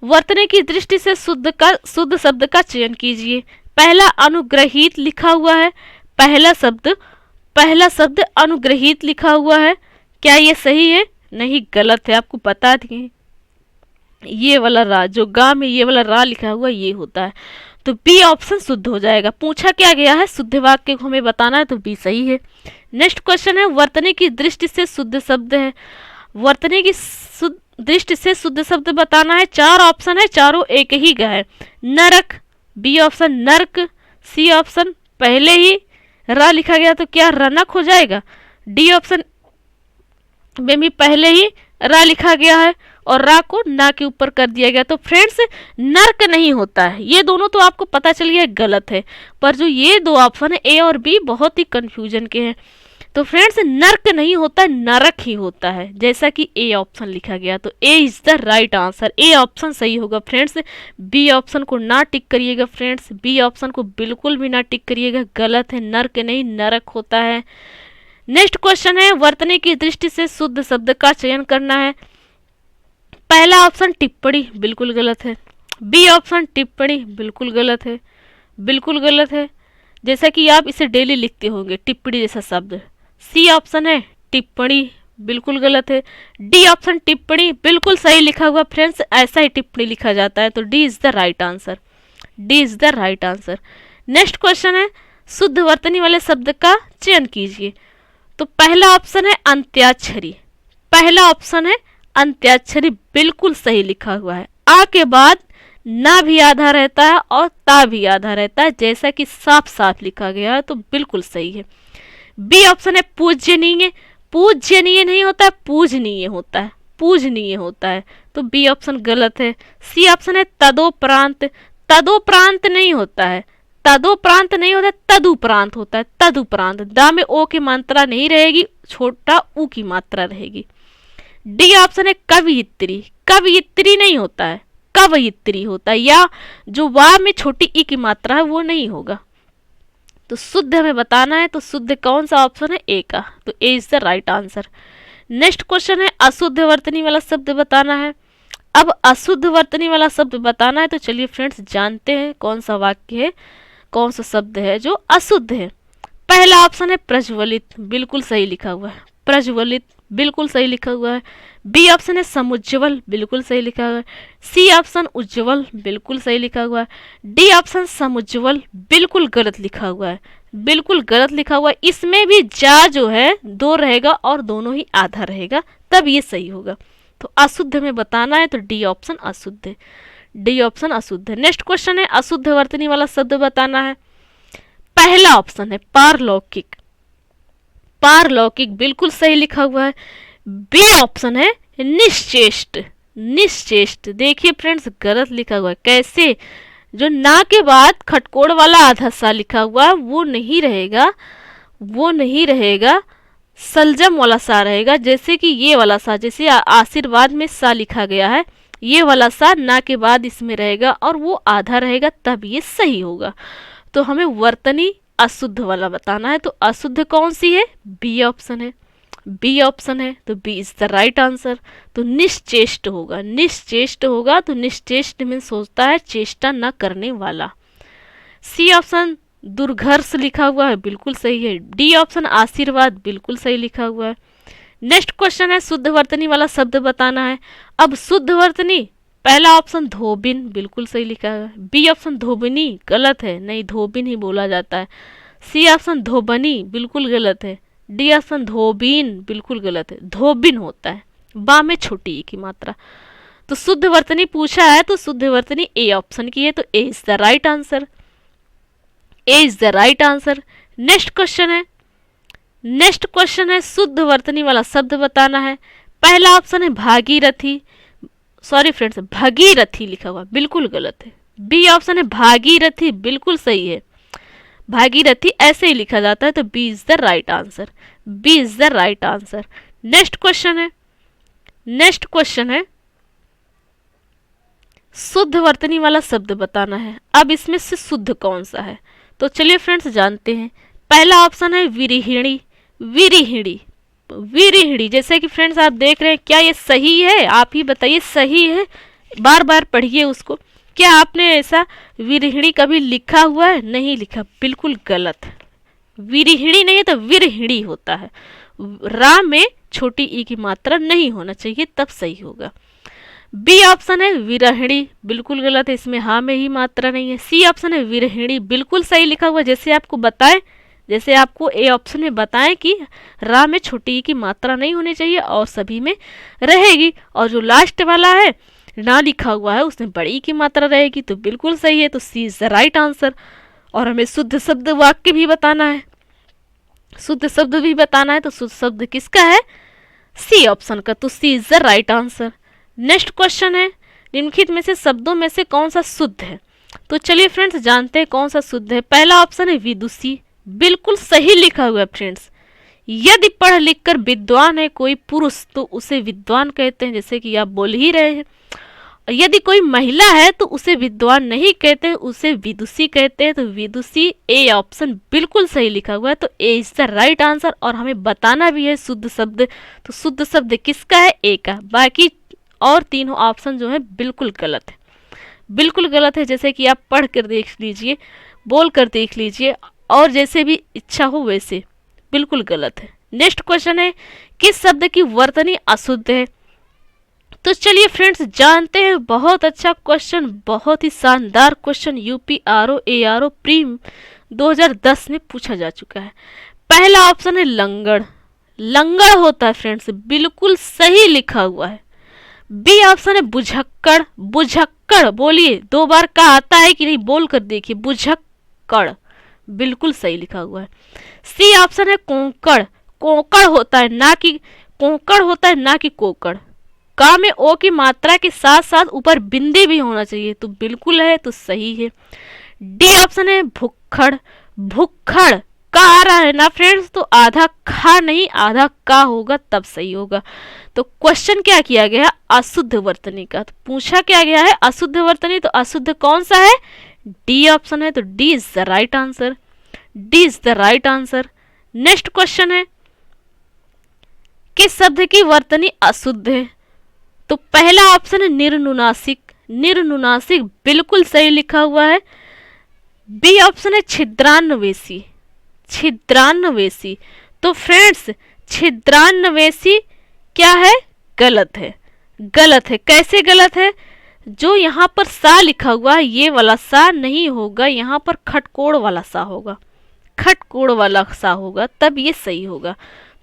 वर्तनी की दृष्टि से शुद्ध शब्द का चयन कीजिए। पहला अनुग्रहित लिखा हुआ है, पहला शब्द अनुग्रहित लिखा हुआ है, क्या ये सही है, नहीं गलत है, आपको बता दिए। ये वाला रा, जो गा में ये वाला रा लिखा हुआ ये होता है, तो बी ऑप्शन शुद्ध हो जाएगा। पूछा क्या गया है, शुद्ध वाक्य को हमें बताना है, तो बी सही है। नेक्स्ट क्वेश्चन है वर्तनी की दृष्टि से शुद्ध शब्द है, वर्तनी की दृष्टि से शुद्ध शब्द बताना है। चार ऑप्शन है, चारों एक ही का है। नरक, बी ऑप्शन नर्क, सी ऑप्शन पहले ही रा लिखा गया तो क्या रनक हो जाएगा। डी ऑप्शन में भी पहले ही रा लिखा गया है और रा को ना के ऊपर कर दिया गया, तो फ्रेंड्स नर्क नहीं होता है। ये दोनों तो आपको पता चल गया गलत है, पर जो ये दो ऑप्शन है ए और बी बहुत ही कंफ्यूजन के हैं। तो फ्रेंड्स नर्क नहीं होता, नरक ही होता है, जैसा कि ए ऑप्शन लिखा गया, तो A is the right answer, A option सही होगा फ्रेंड्स। बी ऑप्शन को ना टिक करिएगा फ्रेंड्स, बी ऑप्शन को बिल्कुल भी ना टिक करिएगा, गलत है, नर्क नहीं नरक होता है। नेक्स्ट क्वेश्चन है वर्तनी की दृष्टि से शुद्ध शब्द का चयन करना है। पहला ऑप्शन टिप्पणी, बिल्कुल गलत है। बी ऑप्शन टिप्पणी, बिल्कुल गलत है, बिल्कुल गलत है, जैसा कि आप इसे डेली लिखते होंगे टिप्पणी जैसा शब्द। सी ऑप्शन है टिप्पणी, बिल्कुल गलत है। डी ऑप्शन टिप्पणी, बिल्कुल सही लिखा हुआ फ्रेंड्स, ऐसा ही टिप्पणी लिखा जाता है, तो D is the right answer, D is the right answer. Next question है शुद्ध वर्तनी वाले शब्द का चयन कीजिए। तो पहला ऑप्शन है अंत्याक्षरी, पहला ऑप्शन है अंत्याक्षरी, बिल्कुल सही लिखा हुआ है। आ के बाद ना भी आधा रहता है और ता भी आधा रहता है, जैसा कि साफ साफ लिखा गया है, तो बिल्कुल सही है। बी ऑप्शन है पूजनीय, पूजनीय नहीं होता है, पूजनीय होता है, पूजनीय होता है, तो बी ऑप्शन गलत है। सी ऑप्शन है तदोपरांत, तदोपरांत नहीं होता है, तदोपरांत नहीं होता, तदुपरांत होता है, तदुपरांत। दा में ओ की मात्रा नहीं रहेगी, छोटा ऊ की मात्रा रहेगी। डी ऑप्शन है कवयित्री, कवयित्री नहीं होता है, कवयित्री होता है, या जो वा में छोटी ई की मात्रा है वो नहीं होगा। तो शुद्ध हमें बताना है, तो शुद्ध कौन सा ऑप्शन है, ए का, तो A is the right answer. Next question है अशुद्ध वर्तनी वाला शब्द बताना है। अब अशुद्ध वर्तनी वाला शब्द बताना है, तो चलिए फ्रेंड्स जानते हैं कौन सा वाक्य है, कौन सा शब्द है जो अशुद्ध है। पहला ऑप्शन है प्रज्वलित, बिल्कुल सही लिखा हुआ है, प्रज्वलित बिल्कुल सही लिखा हुआ है। बी ऑप्शन है समुज्ज्वल, बिल्कुल सही लिखा हुआ है। सी ऑप्शन उज्ज्वल, बिल्कुल सही लिखा हुआ है। डी ऑप्शन समुज्ज्वल बिल्कुल गलत लिखा हुआ है, बिल्कुल गलत लिखा हुआ है। इसमें भी जा जो है दो रहेगा और दोनों ही आधा रहेगा, तब ये सही होगा। तो अशुद्ध में बताना है तो डी ऑप्शन अशुद्ध है, डी ऑप्शन अशुद्ध है। नेक्स्ट क्वेश्चन है अशुद्ध वर्तनी वाला शब्द बताना है। पहला ऑप्शन है पारलौकिक, पारलौकिक बिल्कुल सही लिखा हुआ है। बी ऑप्शन है निश्चेष्ट, निश्चेष्ट देखिए फ्रेंड्स गलत लिखा हुआ है। कैसे? जो ना के बाद खटकोड़ वाला आधा सा लिखा हुआ है वो नहीं रहेगा, वो नहीं रहेगा, सलजम वाला सा रहेगा। जैसे कि ये वाला सा, जैसे आशीर्वाद में सा लिखा गया है, ये वाला सा ना के बाद इसमें रहेगा और वो आधा रहेगा, तब ये सही होगा। तो हमें वर्तनी अशुद्ध वाला बताना है। तो अशुद्ध कौन सी है? बी ऑप्शन है, बी ऑप्शन है, तो B is the right answer. तो निश्चेष्ट होगा, निश्चेष्ट होगा, तो निश्चेष्ट में सोचता है चेष्टा न करने वाला। सी ऑप्शन दुर्घर्ष लिखा हुआ है, बिल्कुल सही है। डी ऑप्शन आशीर्वाद बिल्कुल सही लिखा हुआ है। नेक्स्ट क्वेश्चन है शुद्ध वर्तनी वाला शब्द बताना है। अब शुद्ध वर्तनी पहला ऑप्शन धोबिन, बिल्कुल सही लिखा है। बी ऑप्शन धोबिनी गलत है, नहीं धोबिन ही बोला जाता है। सी ऑप्शन धोबनी बिल्कुल गलत है। डी ऑप्शन धोबीन बिल्कुल गलत है, धोबिन होता है, बा में छोटी ई की मात्रा। तो शुद्ध वर्तनी पूछा है तो शुद्ध वर्तनी ए ऑप्शन की है, तो A is the right answer, A is the right answer. Next question है, नेक्स्ट क्वेश्चन है शुद्ध वर्तनी वाला शब्द बताना है। पहला ऑप्शन है भागीरथी, सॉरी फ्रेंड्स भगीरथी लिखा हुआ बिल्कुल गलत है। बी ऑप्शन है भागीरथी, बिल्कुल सही है, भागीरथी ऐसे ही लिखा जाता है, तो B is the right answer, B is the right answer. Next question है, नेक्स्ट क्वेश्चन है शुद्ध वर्तनी वाला शब्द बताना है। अब इसमें से शुद्ध कौन सा है? तो चलिए फ्रेंड्स जानते हैं। पहला ऑप्शन है विरिहिणी, विरिहिणी, विरिहिणी। जैसे कि फ्रेंड्स आप देख रहे हैं, क्या ये सही है? आप ही बताइए सही है, बार बार पढ़िए उसको। क्या आपने ऐसा विरिहिणी कभी लिखा हुआ है? नहीं लिखा, बिल्कुल गलत है। विरिहिणी नहीं है तो विरहिणी होता है। रा में छोटी ई की मात्रा नहीं होना चाहिए, तब सही होगा। बी ऑप्शन है विरहिणी, बिल्कुल गलत है, इसमें हाँ में ही मात्रा नहीं है। सी ऑप्शन है विरहिणी, बिल्कुल सही लिखा हुआ। जैसे आपको बताएं, जैसे आपको ए ऑप्शन में बताएं कि रा में छोटी ई की मात्रा नहीं होनी चाहिए और सभी में रहेगी। और जो लास्ट वाला है ना लिखा हुआ है उसमें बड़ी की मात्रा रहेगी, तो बिल्कुल सही है। तो सी इज द राइट आंसर। और हमें शुद्ध शब्द वाक्य भी बताना है, शुद्ध शब्द भी बताना है। तो शुद्ध शब्द किसका है? सी ऑप्शन का, तो सी is the right answer. Next question है निम्नलिखित में से शब्दों में से कौन सा शुद्ध है? तो चलिए फ्रेंड्स जानते हैं कौन सा शुद्ध है। पहला ऑप्शन है विदुषी, बिल्कुल सही लिखा हुआ है फ्रेंड्स। यदि पढ़ लिख कर विद्वान है कोई पुरुष तो उसे विद्वान कहते हैं, जैसे कि आप बोल ही रहे हैं। यदि कोई महिला है तो उसे विद्वान नहीं कहते, उसे विदुषी कहते हैं। तो विदुषी ए ऑप्शन बिल्कुल सही लिखा हुआ है, तो A is the right answer. और हमें बताना भी है शुद्ध शब्द, तो शुद्ध शब्द किसका है? ए का। बाकी और तीनों ऑप्शन जो है बिल्कुल गलत है, बिल्कुल गलत है। जैसे कि आप पढ़ कर देख लीजिए, बोल कर देख लीजिए, और जैसे भी इच्छा हो वैसे, बिल्कुल गलत है। नेक्स्ट क्वेश्चन है किस शब्द की वर्तनी अशुद्ध है? तो चलिए फ्रेंड्स जानते हैं। बहुत अच्छा क्वेश्चन, बहुत ही शानदार question, UP RO ARO pre 2010 में पूछा जा चुका है। पहला ऑप्शन है लंगड़, लंगड़ होता है फ्रेंड्स, बिल्कुल सही लिखा हुआ है। बी ऑप्शन है बुझक्कड़, बुझक्कड़ बोलिए, दो बार का आता है कि नहीं बोल कर देखिए, बुझक्कड़ बिल्कुल सही लिखा हुआ है। सी ऑप्शन है कोंकड़, कोंकड़ होता है ना कि कोंकड़ होता है ना कि कोकड़। का में ओ की मात्रा के साथ साथ ऊपर बिंदी भी होना चाहिए, तो बिल्कुल है, तो सही है। डी ऑप्शन है भुक्खड़, भुक्खड़ का आ रहा है ना फ्रेंड्स, तो आधा खा नहीं आधा का होगा, तब सही होगा। तो क्वेश्चन क्या किया गया? अशुद्ध वर्तनी का। तो पूछा क्या गया है? अशुद्ध वर्तनी। तो अशुद्ध कौन सा है? डी ऑप्शन है, तो D is the right answer, D is the right answer. Next question है किस शब्द की वर्तनी अशुद्ध है? तो पहला ऑप्शन है निर्नुनासिक, निर्नुनासिक बिल्कुल सही लिखा हुआ है। बी ऑप्शन है छिद्रान्वेषी, छिद्रान्वेषी। तो फ्रेंड्स छिद्रान्वेषी क्या है? गलत है, गलत है। कैसे गलत है? जो यहाँ पर सा लिखा हुआ है ये वाला सा नहीं होगा, यहाँ पर खटकोड़ वाला सा होगा, खटकोड़ वाला सा होगा, तब ये सही होगा।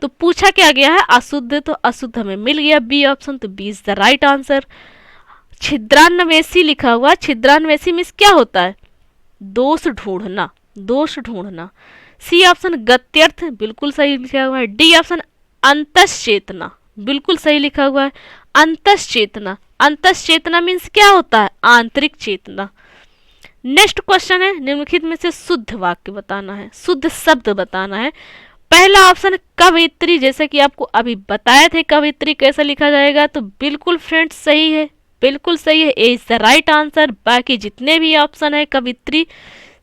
तो पूछा क्या गया है? अशुद्ध, तो अशुद्ध हमें मिल गया बी ऑप्शन, तो B is the right answer. छिद्रान्वेषी लिखा हुआ, छिद्रान्वेषी मीन्स क्या होता है? दोष ढूंढना, दोष ढूंढना। सी ऑप्शन गत्यर्थ, बिल्कुल सही लिखा हुआ है। डी ऑप्शन अंतश्चेतना, बिल्कुल सही लिखा हुआ है। अंतश्चेतना, अंतश्चेतना मीन्स क्या होता है? आंतरिक चेतना। नेक्स्ट क्वेश्चन है निम्नलिखित में से शुद्ध वाक्य बताना है, शुद्ध शब्द बताना है। पहला ऑप्शन कवयित्री, जैसे कि आपको अभी बताए थे कवयित्री कैसे लिखा जाएगा, तो बिल्कुल फ्रेंड्स सही है, बिल्कुल सही है, A is the right answer. बाकी जितने भी ऑप्शन है कवयित्री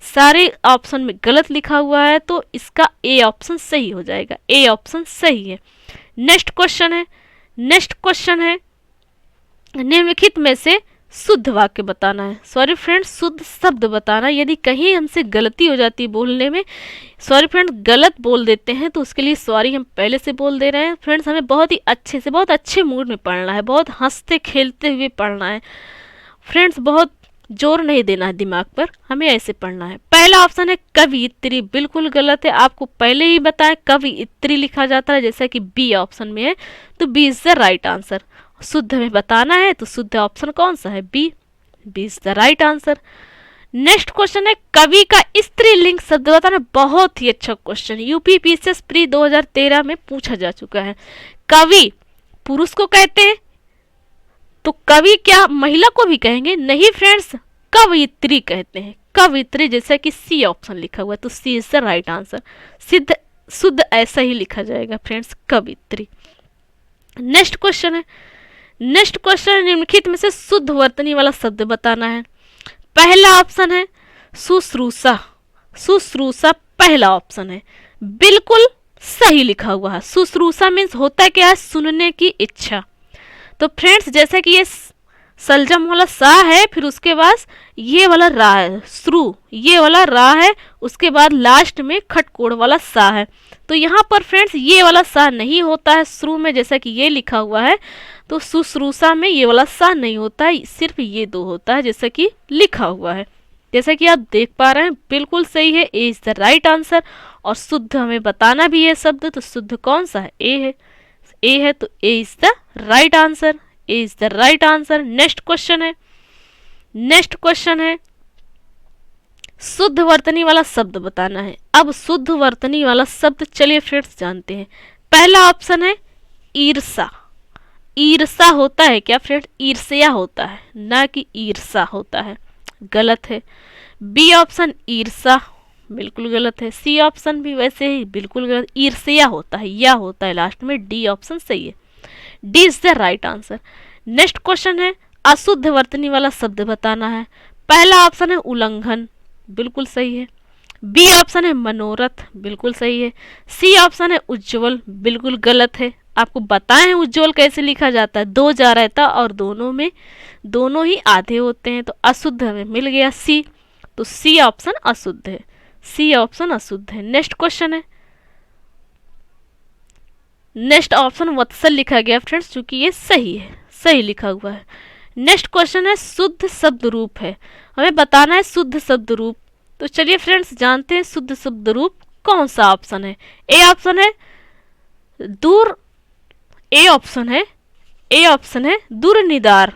सारे ऑप्शन में गलत लिखा हुआ है, तो इसका ए ऑप्शन सही हो जाएगा, ए ऑप्शन सही है। नेक्स्ट क्वेश्चन है, नेक्स्ट क्वेश्चन है निम्नलिखित में से शुद्ध वाक्य बताना है। सॉरी फ्रेंड्स, शुद्ध शब्द बताना। यदि कहीं हमसे गलती हो जाती है बोलने में, सॉरी फ्रेंड्स गलत बोल देते हैं तो उसके लिए सॉरी हम पहले से बोल दे रहे हैं। फ्रेंड्स हमें बहुत ही अच्छे से, बहुत अच्छे मूड में पढ़ना है, बहुत हंसते खेलते हुए पढ़ना है। फ्रेंड्स बहुत जोर नहीं देना है दिमाग पर, हमें ऐसे पढ़ना है। पहला ऑप्शन है कवयित्री, बिल्कुल गलत है। आपको पहले ही बताया कवयित्री लिखा जाता है, जैसा कि बी ऑप्शन में है, तो B is the right answer. शुद्ध में बताना है तो शुद्ध ऑप्शन कौन सा है? B, B is the right answer. Next question है कवि का स्त्रीलिंग शब्द बताना। बहुत ही अच्छा क्वेश्चन, यूपी पीसीएस प्री 2013 में पूछा जा चुका है। कवि पुरुष को कहते हैं, तो कवि क्या महिला को भी कहेंगे? नहीं फ्रेंड्स, कवयित्री कहते हैं, कवयित्री, जैसा कि सी ऑप्शन लिखा हुआ है, तो सी इज द राइट आंसर। सिद्ध शुद्ध ऐसा ही लिखा जाएगा फ्रेंड्स, कवयित्री। नेक्स्ट क्वेश्चन है, नेक्स्ट क्वेश्चन निम्नलिखित में से शुद्ध वर्तनी वाला शब्द बताना है। पहला ऑप्शन है शुश्रूषा, शुश्रूषा पहला ऑप्शन है, बिल्कुल सही लिखा हुआ है। शुश्रूषा मीन्स होता क्या है? सुनने की इच्छा। तो फ्रेंड्स जैसा कि ये सलजम वाला सा है, फिर उसके बाद ये वाला रा है, श्रु, ये वाला रा है, उसके बाद लास्ट में खटकोड़ वाला सा है। तो यहाँ पर फ्रेंड्स ये वाला सा नहीं होता है श्रु में, जैसा कि ये लिखा हुआ है, तो शुश्रूषा में ये वाला सा नहीं होता है, सिर्फ ये दो होता है, जैसा कि लिखा हुआ है। जैसा कि आप देख पा रहे हैं बिल्कुल सही है, A is the right answer. और शुद्ध हमें बताना भी है शब्द, तो शुद्ध कौन सा है? ए है, ए है, तो A is the right answer, A is the right answer. Next question है, नेक्स्ट क्वेश्चन है शुद्ध वर्तनी वाला शब्द बताना है। अब शुद्ध वर्तनी वाला शब्द चलिए फ्रेंड्स जानते हैं। पहला ऑप्शन है ईर्षा, ईर्षा होता है क्या फ्रेंड्स? ईर्ष्या होता है, ना कि ईर्षा होता है, गलत है। बी ऑप्शन ईर्षा, बिल्कुल गलत है। सी ऑप्शन भी वैसे ही बिल्कुल गलत, ईर्ष्या होता है, या होता है लास्ट में। डी ऑप्शन सही है, D is the right answer. Next question है अशुद्ध वर्तनी वाला शब्द बताना है। पहला ऑप्शन है उल्लंघन, बिल्कुल सही है। बी ऑप्शन है मनोरथ, बिल्कुल सही है। सी ऑप्शन है उज्ज्वल, बिल्कुल गलत है। आपको बताए हैं उज्ज्वल कैसे लिखा जाता है, दो जा रहता और दोनों में दोनों ही आधे होते हैं, तो अशुद्ध हमें मिल गया सी, तो सी ऑप्शन अशुद्ध है, सी ऑप्शन अशुद्ध है। नेक्स्ट क्वेश्चन है, नेक्स्ट ऑप्शन वत्सल लिखा गया फ्रेंड्स, क्योंकि ये सही है, सही लिखा हुआ है। नेक्स्ट क्वेश्चन है शुद्ध शब्द रूप है, हमें बताना है शुद्ध शब्द रूप। तो चलिए फ्रेंड्स जानते हैं शुद्ध शब्द रूप कौन सा ऑप्शन है। ए ऑप्शन है दूर, ए ऑप्शन है, ए ऑप्शन है दुर्निदार,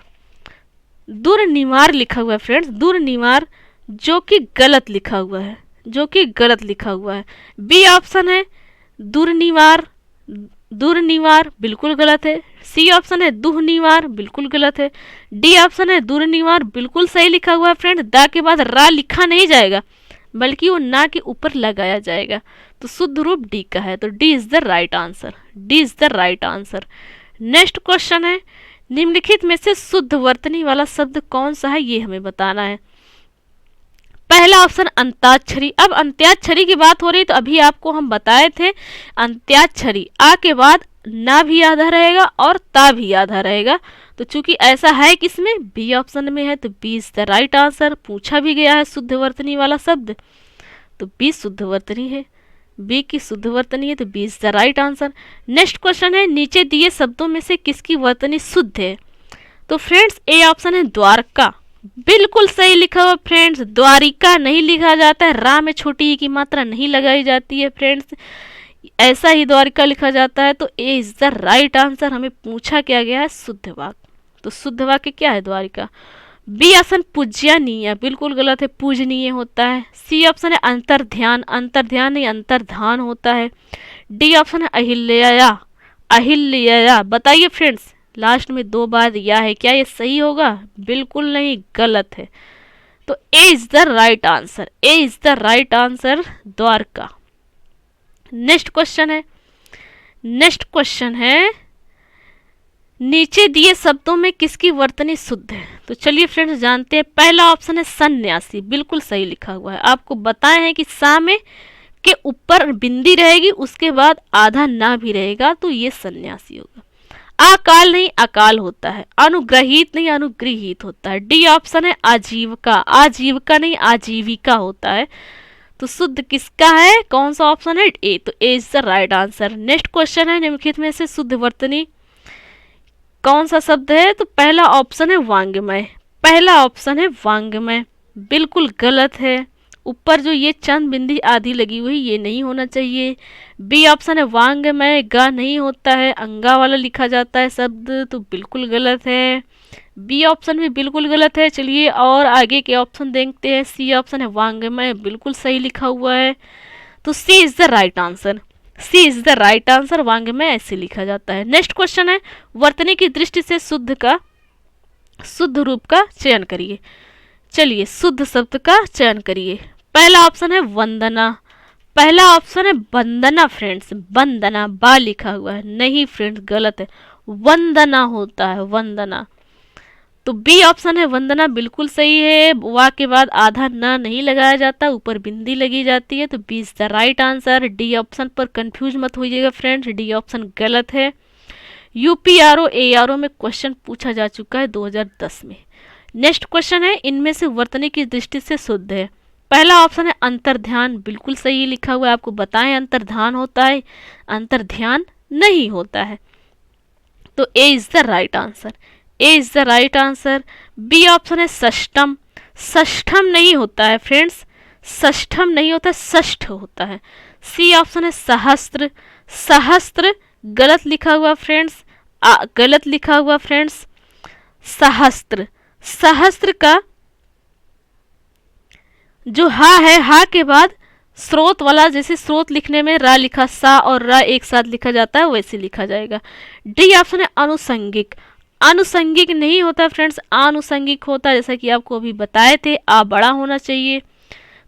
दुर्निवार लिखा हुआ है फ्रेंड्स, दुर्निवार, जो कि गलत लिखा हुआ है, जो कि गलत लिखा हुआ है। बी ऑप्शन है दुर्निवार, दुर्निवार बिल्कुल गलत है। सी ऑप्शन है दुहनिवार, बिल्कुल गलत है। डी ऑप्शन है दुर्निवार, बिल्कुल सही लिखा हुआ है फ्रेंड। दा के बाद रा लिखा नहीं जाएगा, बल्कि वो ना के ऊपर लगाया जाएगा, तो शुद्ध रूप डी का है, तो D is the right answer, D is the right answer. Next question है निम्नलिखित में से शुद्ध वर्तनी वाला शब्द कौन सा है, ये हमें बताना है। पहला ऑप्शन अंत्याक्षरी। अब अंत्याक्षरी की बात हो रही तो अभी आपको हम बताए थे अंत्याक्षरी आ के बाद ना भी आधा रहेगा और ता भी आधा रहेगा, तो चूंकि ऐसा है किसमें, बी ऑप्शन में है, तो B is the right answer. पूछा भी गया है शुद्ध वर्तनी वाला शब्द, तो बी शुद्ध वर्तनी है। बी की शुद्ध वर्तनी है, तो B is the right answer. Next question है, नीचे दिए शब्दों में से किसकी वर्तनी शुद्ध है? तो फ्रेंड्स ए ऑप्शन है द्वारका, बिल्कुल सही लिखा हुआ फ्रेंड्स। द्वारिका नहीं लिखा जाता है, रा में छोटी ई की मात्रा नहीं लगाई जाती है फ्रेंड्स, ऐसा ही द्वारिका लिखा जाता है। तो A is the right answer. हमें पूछा क्या गया है? शुद्ध वाक्य, तो शुद्ध वाक्य क्या है? द्वारिका। बी ऑप्शन पूज्यनीय, बिल्कुल गलत है, पूजनीय होता है। सी ऑप्शन है अंतर्ध्यान, अंतर्ध्यान नहीं अंतर्धान होता है। डी ऑप्शन है अहिल्या, अहिल्या। बताइए फ्रेंड्स, लास्ट में 2 बार या है, क्या ये सही होगा? बिल्कुल नहीं, गलत है। तो A is the right answer, A is the right answer, Dwarka. Next question है नीचे दिए शब्दों में किसकी वर्तनी शुद्ध है? तो चलिए फ्रेंड्स जानते हैं। पहला ऑप्शन है सन्यासी, बिल्कुल सही लिखा हुआ है। आपको बताए हैं कि सा में के ऊपर बिंदी रहेगी, उसके बाद आधा ना भी रहेगा, तो ये सन्यासी होगा। अकाल नहीं अकाल होता है, अनुग्रहित नहीं अनुगृहित होता है। डी ऑप्शन है आजीविका, आजीविका नहीं आजीविका होता है। तो शुद्ध किसका है? कौन सा ऑप्शन है? ए, तो A is the right answer. Next question है निम्नलिखित में से शुद्ध वर्तनी कौन सा शब्द है? तो पहला ऑप्शन है वांग्मय, पहला ऑप्शन है वांग्मय, बिल्कुल गलत है। ऊपर जो ये चंद बिंदी आधी लगी हुई ये नहीं होना चाहिए। बी ऑप्शन है वांग्मय, गा नहीं होता है, अंगा वाला लिखा जाता है शब्द, तो बिल्कुल गलत है। बी ऑप्शन भी बिल्कुल गलत है। चलिए और आगे के ऑप्शन देखते हैं। सी ऑप्शन है वांग्मय, बिल्कुल सही लिखा हुआ है, तो सी is the right answer, C is the right answer. वांग्मय ऐसे लिखा जाता है। नेक्स्ट क्वेश्चन है वर्तनी की दृष्टि से शुद्ध रूप का चयन करिए। चलिए शुद्ध शब्द का चयन करिए। पहला ऑप्शन है वंदना, पहला ऑप्शन है वंदना फ्रेंड्स, वंदना, बा लिखा हुआ है, नहीं फ्रेंड्स गलत है, वंदना होता है, वंदना। तो बी ऑप्शन है वंदना, बिल्कुल सही है। वा के बाद आधा न नहीं लगाया जाता, ऊपर बिंदी लगी जाती है, तो B is the right answer. D option पर कंफ्यूज मत होइएगा फ्रेंड्स, डी ऑप्शन गलत है। यूपीआरओ एआरओ में क्वेश्चन पूछा जा चुका है 2010 में। नेक्स्ट क्वेश्चन है इनमें से वर्तनी की दृष्टि से शुद्ध है। पहला ऑप्शन है अंतर्ध्यान, बिल्कुल सही लिखा हुआ है। आपको बताएं अंतर्धान होता है, अंतर्ध्यान नहीं होता है, तो A is the right answer, A is the right answer. B option है षष्ठम, षष्ठम नहीं होता है फ्रेंड्स, षष्ठम नहीं होता, षष्ठ होता है। सी ऑप्शन है सहस्त्र, सहस्त्र गलत लिखा हुआ फ्रेंड्स, गलत लिखा हुआ फ्रेंड्स, सहस्त्र, सहस्त्र का जो हा है, हा के बाद स्रोत वाला, जैसे स्रोत लिखने में रा लिखा, सा और रा एक साथ लिखा जाता है, वैसे लिखा जाएगा। डी ऑप्शन है अनुसंगिक, अनुसंगिक नहीं होता फ्रेंड्स, आनुसंगिक होता है, जैसा कि आपको अभी बताए थे, आ बड़ा होना चाहिए।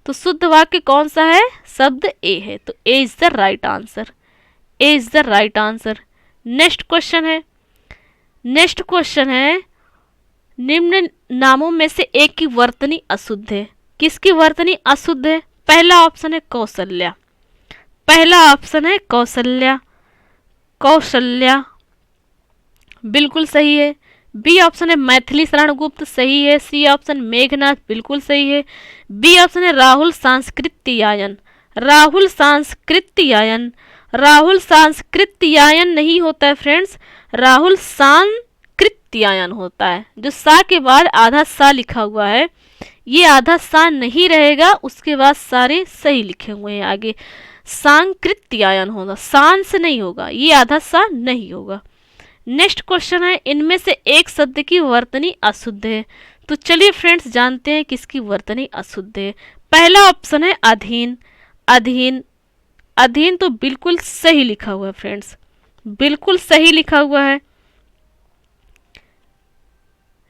तो शुद्ध वाक्य कौन सा है? शब्द ए है, तो A is the right answer, A is the right answer. Next question है निम्न नामों में से एक की वर्तनी अशुद्ध है। किसकी वर्तनी अशुद्ध है? पहला ऑप्शन है कौशल्या, पहला ऑप्शन है कौशल्या, कौशल्या बिल्कुल सही है। बी ऑप्शन है मैथिली शरण गुप्त, सही है। सी ऑप्शन मेघनाथ, बिल्कुल सही है। बी ऑप्शन है राहुल सांस्कृत्यायन, राहुल सांस्कृत्यायन, राहुल सांस्कृत्यायन नहीं होता है फ्रेंड्स, राहुल सांकृत्यायन होता है। जो सा के बाद आधा सा लिखा हुआ है, ये आधा सा नहीं रहेगा, उसके बाद सारे सही लिखे हुए हैं आगे, सांकृत्यायन होगा, सांस नहीं होगा, ये आधा सा नहीं होगा। नेक्स्ट क्वेश्चन है इनमें से एक शब्द की वर्तनी अशुद्ध है। तो चलिए फ्रेंड्स जानते हैं किसकी वर्तनी अशुद्ध है। पहला ऑप्शन है अधीन, अधीन, अधीन तो बिल्कुल सही लिखा हुआ है फ्रेंड्स, बिल्कुल सही लिखा हुआ है।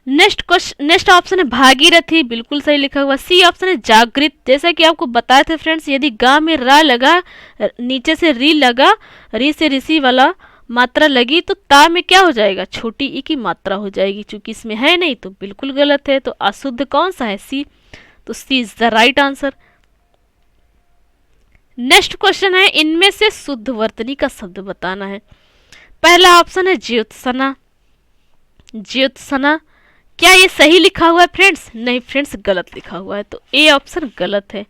नेक्स्ट ऑप्शन है भागीरथी, बिल्कुल सही लिखा हुआ। सी ऑप्शन है जागृत, जैसा कि आपको बताए थे फ्रेंड्स, यदि गा में रा लगा, नीचे से री लगा, री से ऋषि वाला मात्रा लगी, तो ता में क्या हो जाएगा? छोटी ई की मात्रा हो जाएगी, चूंकि इसमें है नहीं तो बिल्कुल गलत है। तो अशुद्ध कौन सा है? सी, तो सी is the right answer. Next question है इनमें से शुद्ध वर्तनी का शब्द बताना है। पहला ऑप्शन है ज्योत्सना, ज्योत्सना, क्या ये सही लिखा हुआ है फ्रेंड्स? नहीं फ्रेंड्स, गलत लिखा हुआ है, तो ए ऑप्शन गलत है,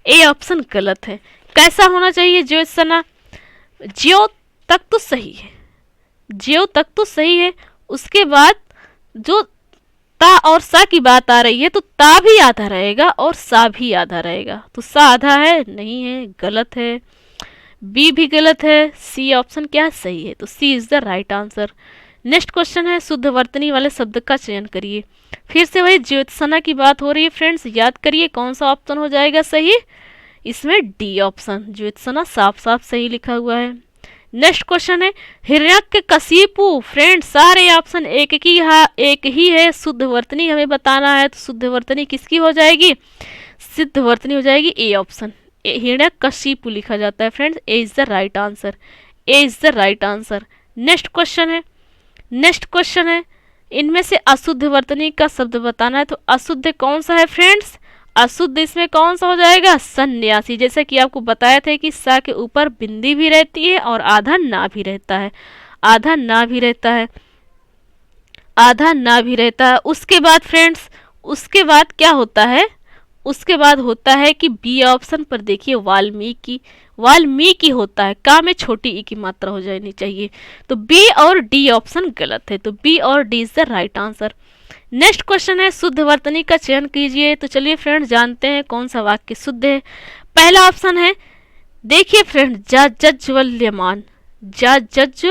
ए ऑप्शन गलत है। कैसा होना चाहिए ज्योत्सना? ज्यो तक तो सही है, ज्यो तक तो सही है। उसके बाद जो ता और सा की बात आ रही है तो ता भी आधा रहेगा और सा भी आधा रहेगा। तो सा आधा है, नहीं है, गलत है। बी भी गलत है। सी ऑप्शन क्या सही है? तो सी is the right answer. Next question है शुद्ध वर्तनी वाले शब्द का चयन करिए। फिर से वही ज्योत्सना की बात हो रही है फ्रेंड्स, याद करिए कौन सा ऑप्शन हो जाएगा सही। इसमें डी ऑप्शन, ज्योत्सना साफ साफ सही लिखा हुआ है। नेक्स्ट क्वेश्चन है हिरण्यकशिपु। फ्रेंड्स सारे ऑप्शन एक ही है। शुद्ध वर्तनी हमें बताना है, तो शुद्ध वर्तनी किसकी हो जाएगी? सिद्ध वर्तनी हो जाएगी ए ऑप्शन। हिरण्यकशिपु लिखा जाता है friends. A is the right answer, A is the right answer. Next question है इनमें से अशुद्ध वर्तनी का शब्द बताना है। तो अशुद्ध कौन सा है फ्रेंड्स? अशुद्ध इसमें कौन सा हो जाएगा? सन्यासी। जैसा कि आपको बताया था कि सा के ऊपर बिंदी भी रहती है और आधा ना भी रहता है, आधा ना भी रहता है, आधा ना भी रहता है। उसके बाद फ्रेंड्स, उसके बाद क्या होता है? उसके बाद होता है कि बी ऑप्शन पर देखिए वाल्मीकि, वाल्मीकि होता है। का में छोटी ई की मात्रा हो जानी चाहिए। तो बी और डी ऑप्शन गलत है, तो बी और D is the right answer. Next question है शुद्ध वर्तनी का चयन कीजिए। तो चलिए फ्रेंड्स जानते हैं कौन सा वाक्य शुद्ध है। पहला ऑप्शन है, देखिए फ्रेंड्स, जाज्वल्यमान, जाज्ज,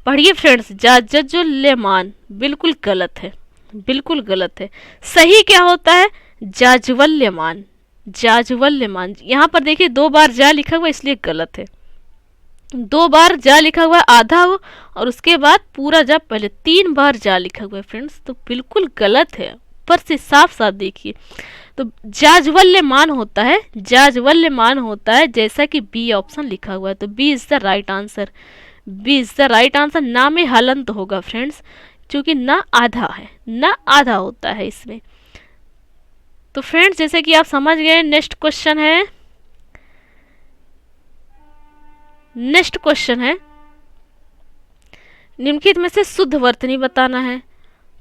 पढ़िए फ्रेंड्स, जाज्वल्यमान बिल्कुल गलत है, बिल्कुल गलत है। सही क्या होता है? जाज्वल्यमान, जाज्वल्यमान। यहाँ पर देखिए 2 बार जा लिखा हुआ इसलिए गलत है। 2 बार जा लिखा हुआ आधा हो और उसके बाद पूरा जा, पहले 3 बार जा लिखा हुआ है फ्रेंड्स, तो बिल्कुल गलत है। ऊपर से साफ साफ देखिए, तो जाज्वल्यमान होता है, जाज्वल्यमान होता है, जैसा कि बी ऑप्शन लिखा हुआ है। तो B is the right answer, B is the right answer. ना में हलंत होगा फ्रेंड्स, क्योंकि ना आधा है, ना आधा होता है इसमें। तो फ्रेंड्स जैसे कि आप समझ गए, नेक्स्ट क्वेश्चन है, नेक्स्ट क्वेश्चन है निम्नलिखित में से शुद्ध वर्तनी बताना है।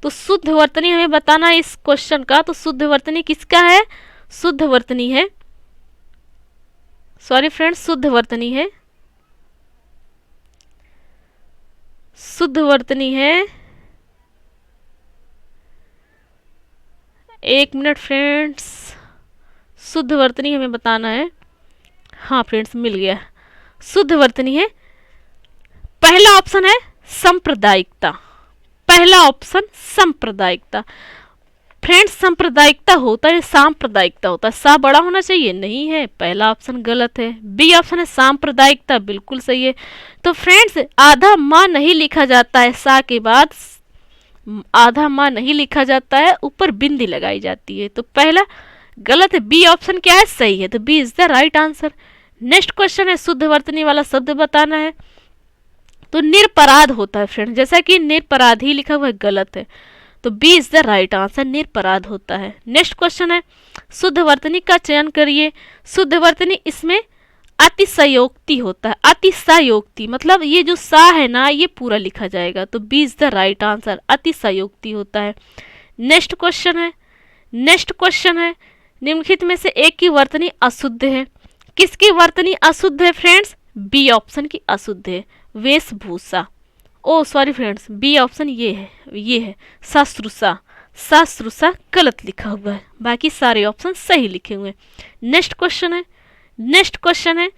तो शुद्ध वर्तनी हमें बताना है इस क्वेश्चन का। तो शुद्ध वर्तनी किसका है? शुद्ध वर्तनी है, सॉरी फ्रेंड्स, शुद्ध वर्तनी है, शुद्ध वर्तनी है। 1 मिनट फ्रेंड्स, शुद्ध वर्तनी हमें बताना है। हाँ फ्रेंड्स मिल गया, शुद्ध वर्तनी है। पहला ऑप्शन है सांप्रदायिकता, पहला ऑप्शन सांप्रदायिकता। फ्रेंड्स सांप्रदायिकता होता है, सांप्रदायिकता होता है, सा बड़ा होना चाहिए, नहीं है, पहला ऑप्शन गलत है। बी ऑप्शन है सांप्रदायिकता, बिल्कुल सही है। तो फ्रेंड्स आधा माँ नहीं लिखा जाता है, सा के बाद आधा माँ नहीं लिखा जाता है, ऊपर बिंदी लगाई जाती है। तो पहला गलत है, बी ऑप्शन क्या है? सही है। तो B is the right answer. Next question है शुद्ध वर्तनी वाला शब्द बताना है। तो निरपराध होता है फ्रेंड, जैसा कि निरपराध ही लिखा हुआ है, गलत है। तो B is the right answer, निरपराध होता है। नेक्स्ट क्वेश्चन है शुद्ध वर्तनी का चयन करिए। शुद्ध वर्तनी इसमें अतिशयोक्ति होता है, अतिशयोक्ति मतलब ये जो सा है ना ये पूरा लिखा जाएगा। तो B is the right answer, अतिशयोक्ति होता है। नेक्स्ट क्वेश्चन है, नेक्स्ट क्वेश्चन है निम्नलिखित में से एक की वर्तनी अशुद्ध है। किसकी वर्तनी अशुद्ध है फ्रेंड्स? बी ऑप्शन की अशुद्ध है, वेशभूषा। ओ सॉरी फ्रेंड्स, बी ऑप्शन ये है शास्त्रुषा, शास्त्रुषा गलत लिखा हुआ है, बाकी सारे ऑप्शन सही लिखे हुए हैं। नेक्स्ट क्वेश्चन है, नेक्स्ट क्वेश्चन है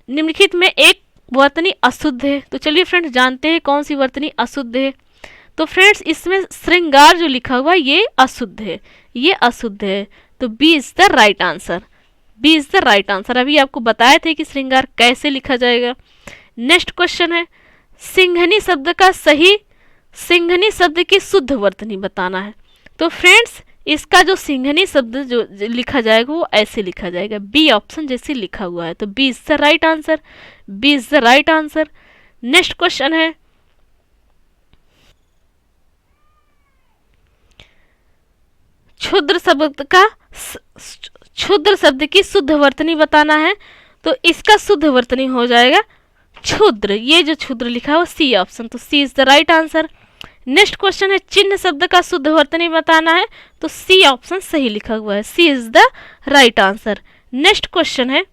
निम्नलिखित में एक वर्तनी अशुद्ध है। तो चलिए फ्रेंड्स जानते हैं कौन सी वर्तनी अशुद्ध है। तो फ्रेंड्स इसमें श्रृंगार जो लिखा हुआ है ये अशुद्ध है, ये अशुद्ध है। तो B is the right answer, B is the right answer. अभी आपको बताए थे कि श्रृंगार कैसे लिखा जाएगा। नेक्स्ट क्वेश्चन है सिंघनी शब्द का सही, सिंघनी शब्द की शुद्ध वर्तनी बताना है। तो फ्रेंड्स इसका जो सिंघनी शब्द जो लिखा जाएगा वो ऐसे लिखा जाएगा, बी ऑप्शन जैसे लिखा हुआ है। तो B is the right answer, B is the right answer. Next question है क्षुद्र शब्द का, क्षुद्र शब्द की शुद्ध वर्तनी बताना है। तो इसका शुद्ध वर्तनी हो जाएगा क्षुद्र, ये जो क्षुद्र लिखा है वो सी ऑप्शन। तो सी is the right answer. Next question है चिन्ह शब्द का शुद्ध वर्तनी बताना है। तो सी ऑप्शन सही लिखा हुआ है, C is the right answer. Next question है,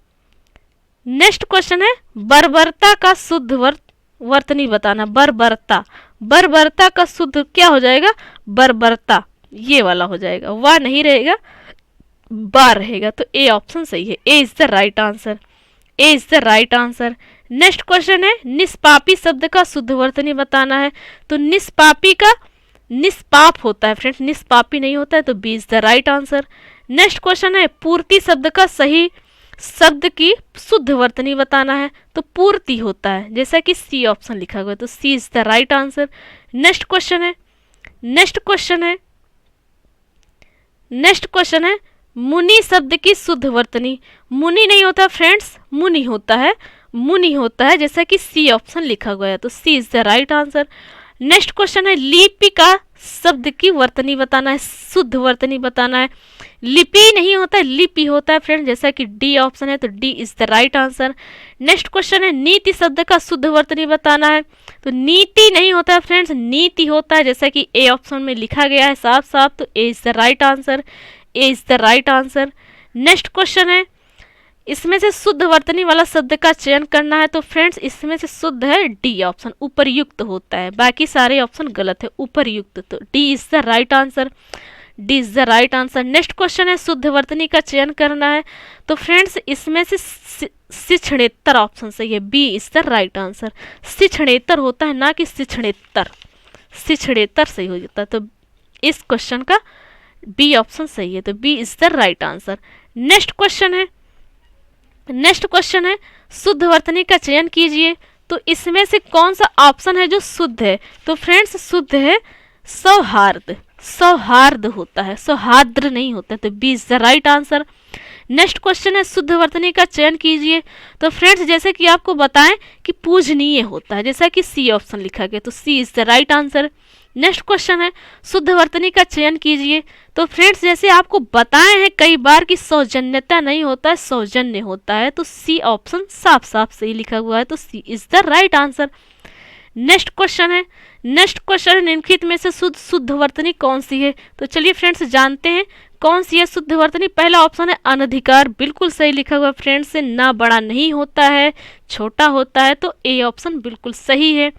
नेक्स्ट क्वेश्चन है बर्बरता का शुद्ध वर्तनी बताना। बर्बरता, बर्बरता का शुद्ध क्या हो जाएगा? बर्बरता, ये वाला हो जाएगा, वाह नहीं रहेगा, बा रहेगा। तो ए ऑप्शन सही है, A is the right answer, A is the right answer. Next question है निष्पापी शब्द का शुद्ध वर्तनी बताना है। तो निष्पापी का निष्पाप होता है फ्रेंड्स, निष्पापी नहीं होता है, तो B is the right answer. Next question है पूर्ति शब्द का सही शब्द की शुद्ध वर्तनी बताना है। तो पूर्ति होता है, जैसा कि सी ऑप्शन लिखा हुआ है, तो सी is the right answer. Next question है, नेक्स्ट क्वेश्चन है, नेक्स्ट क्वेश्चन है मुनि शब्द की शुद्ध वर्तनी। मुनि नहीं होता फ्रेंड्स, मुनि होता है, मुनि होता है, जैसा कि सी ऑप्शन लिखा हुआ है, तो सी is the right answer. Next question है लिपिका शब्द की वर्तनी बताना है, शुद्ध वर्तनी बताना है। लिपि नहीं होता है, लिपि होता है फ्रेंड, जैसा कि डी ऑप्शन है, तो D is the right answer. Next question है नीति शब्द का शुद्ध वर्तनी बताना है। तो नीति नहीं होता है फ्रेंड्स, नीति होता है, जैसा कि ए ऑप्शन में लिखा गया है साफ साफ, तो A is the right answer, A is the right answer. Next question है इसमें से शुद्ध वर्तनी वाला शब्द का चयन करना है। तो फ्रेंड्स इसमें से शुद्ध है डी ऑप्शन, उपरयुक्त होता है, बाकी सारे ऑप्शन गलत है, उपरयुक्त, तो D is the right answer, D is the right answer. Next question है शुद्ध वर्तनी का चयन करना है। तो फ्रेंड्स इसमें से शिक्षणेतर ऑप्शन सही है, B is the right answer. शिक्षणेतर होता है, ना कि शिक्षणेतर, शिक्षणेतर सही हो जाता है, तो इस क्वेश्चन का बी ऑप्शन सही है, तो B is the right answer. Next question है, नेक्स्ट क्वेश्चन है शुद्ध वर्तनी का चयन कीजिए। तो इसमें से कौन सा ऑप्शन है जो शुद्ध है? तो फ्रेंड्स शुद्ध है सौहार्द, सौहार्द होता है, सौहार्द नहीं होता है, तो B is the right answer. Next question है शुद्ध वर्तनी का चयन कीजिए। तो फ्रेंड्स जैसे कि आपको बताएं कि पूजनीय होता है, जैसा कि सी ऑप्शन लिखा गया, तो सी is the right answer. Next question है शुद्ध वर्तनी का चयन कीजिए। तो फ्रेंड्स जैसे आपको बताए हैं कई बार कि सौजन्यता नहीं होता है, सौजन्य होता है, तो सी ऑप्शन साफ साफ सही लिखा हुआ है, तो सी is the right answer. Next question है, नेक्स्ट क्वेश्चन है निम्नलिखित में से शुद्ध वर्तनी कौन सी है? तो चलिए फ्रेंड्स जानते हैं कौन सी है शुद्ध वर्तनी। पहला ऑप्शन है अनधिकार, बिल्कुल सही लिखा हुआ फ्रेंड्स, से ना बड़ा नहीं होता है, छोटा होता है, तो ए ऑप्शन बिल्कुल सही है।